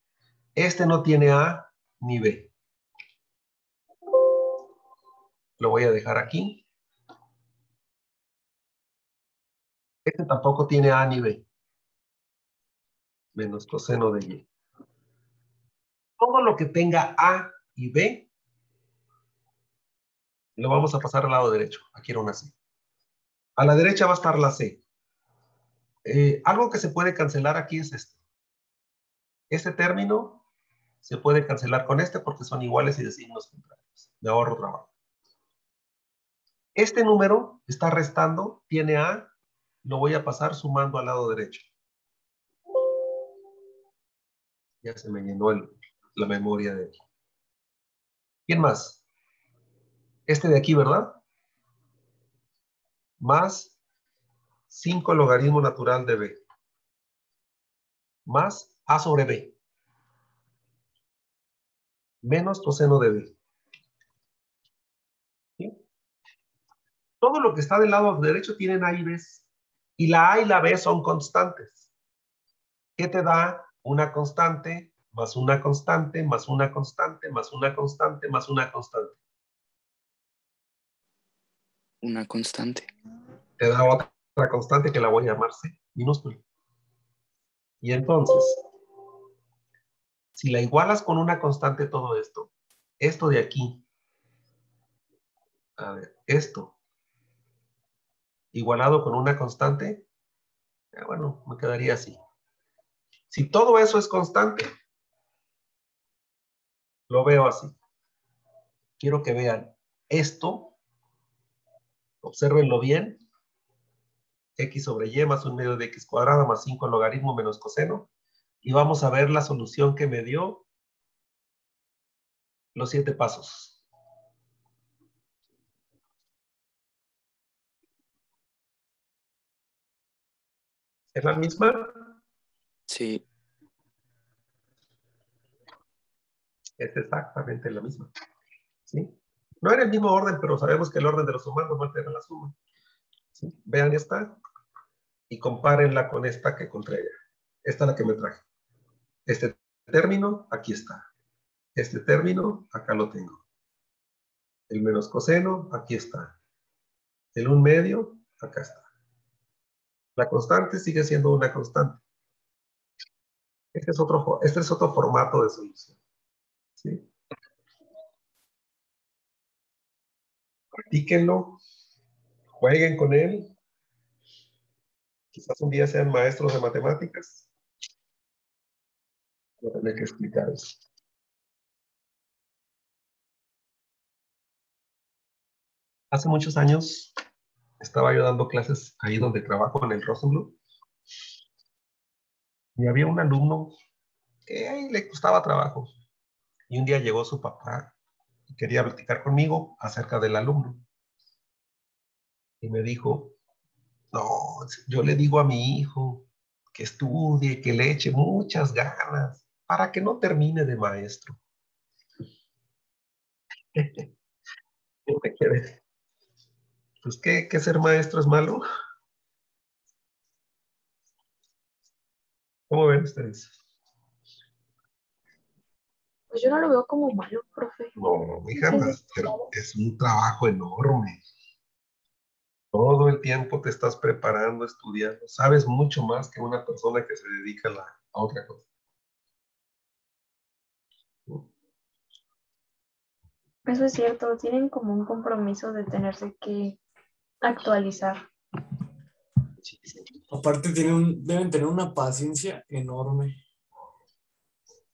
Este no tiene A ni B. Lo voy a dejar aquí. Este tampoco tiene A ni B. Menos coseno de Y. Todo lo que tenga A y B, lo vamos a pasar al lado derecho. Aquí era una C. A la derecha va a estar la C. Algo que se puede cancelar aquí es este. Este término se puede cancelar con este porque son iguales y de signos contrarios. Me ahorro trabajo. Este número está restando, tiene A, lo voy a pasar sumando al lado derecho. Ya se me llenó la memoria de aquí. ¿Quién más? Este de aquí, ¿verdad? Más 5 logaritmo natural de B. Más A sobre B. Menos coseno de B. ¿Sí? Todo lo que está del lado derecho tienen A y B. Y la A y la B son constantes. ¿Qué te da? Una constante, más una constante, más una constante, más una constante, más una constante. Una constante. Te da otra constante que la voy a llamar C, minúscula. Y entonces, si la igualas con una constante todo esto de aquí, a ver, esto, igualado con una constante, bueno, me quedaría así. Si todo eso es constante, lo veo así. Quiero que vean esto, obsérvenlo bien, x sobre y más 1/2 de x cuadrada más 5 logaritmo menos coseno, y vamos a ver la solución que me dio los 7 pasos. ¿Es la misma? Sí. Es exactamente la misma. ¿Sí? No era el mismo orden, pero sabemos que el orden de los sumandos no altera la suma. ¿Sí? Vean esta y compárenla con esta que encontré. Esta es la que me traje. Este término, aquí está. Este término, acá lo tengo. El menos coseno, aquí está. El 1/2, acá está. La constante sigue siendo una constante. Este es otro formato de solución. ¿Sí? Practíquenlo, jueguen con él. Quizás un día sean maestros de matemáticas. Voy a tener que explicar eso. Hace muchos años estaba yo dando clases ahí donde trabajo en el Rosenbluth. Y había un alumno que le costaba trabajo. Y un día llegó su papá y quería platicar conmigo acerca del alumno. Y me dijo, no, yo le digo a mi hijo que estudie, que le eche muchas ganas para que no termine de maestro. Yo me quedé, pues, ¿qué ser maestro es malo? ¿Cómo ven ustedes? Pues yo no lo veo como malo, profe. No, Sí, hija, pero es un trabajo enorme. Todo el tiempo te estás preparando, estudiando. Sabes mucho más que una persona que se dedica a otra cosa. Eso es cierto, tienen como un compromiso de tenerse que actualizar. Aparte deben tener una paciencia enorme.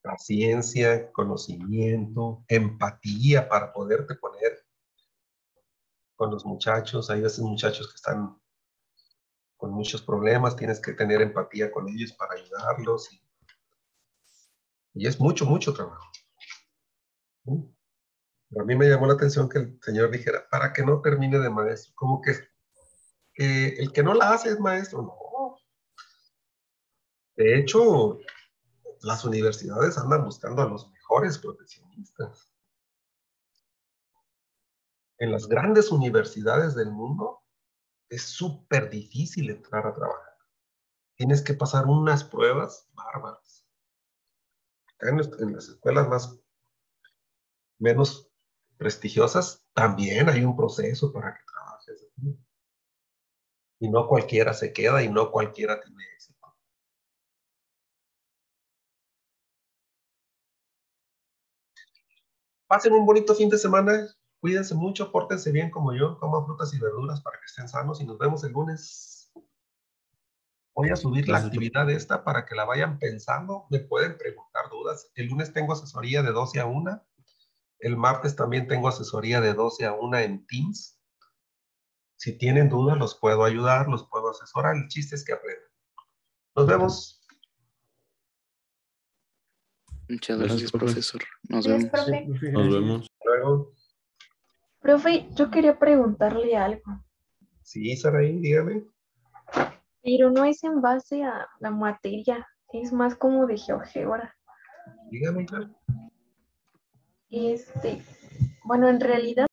Paciencia, conocimiento, empatía para poderte poner con los muchachos. Hay veces muchachos que están con muchos problemas, tienes que tener empatía con ellos para ayudarlos. Y es mucho, mucho trabajo. Pero a mí me llamó la atención que el señor dijera, para que no termine de maestro. Como que el que no la hace es maestro. No. De hecho, las universidades andan buscando a los mejores profesionistas. En las grandes universidades del mundo es súper difícil entrar a trabajar. Tienes que pasar unas pruebas bárbaras. Acá en las escuelas menos prestigiosas también hay un proceso para que trabajes. Y no cualquiera se queda y no cualquiera tiene éxito. Pasen un bonito fin de semana. Cuídense mucho, pórtense bien como yo, coman frutas y verduras para que estén sanos y nos vemos el lunes. Voy a subir la actividad esta para que la vayan pensando. Me pueden preguntar dudas. El lunes tengo asesoría de 12 a 1. El martes también tengo asesoría de 12 a 1 en Teams. Si tienen dudas, los puedo ayudar, los puedo asesorar. El chiste es que aprendan. Nos vemos. Muchas gracias, profesor. Nos Gracias, vemos. profe. Nos vemos. Luego. Profe, yo quería preguntarle algo, Sí, Saraí, dígame. pero no es en base a la materia, es más como de GeoGebra. Dígame, hija. Bueno, en realidad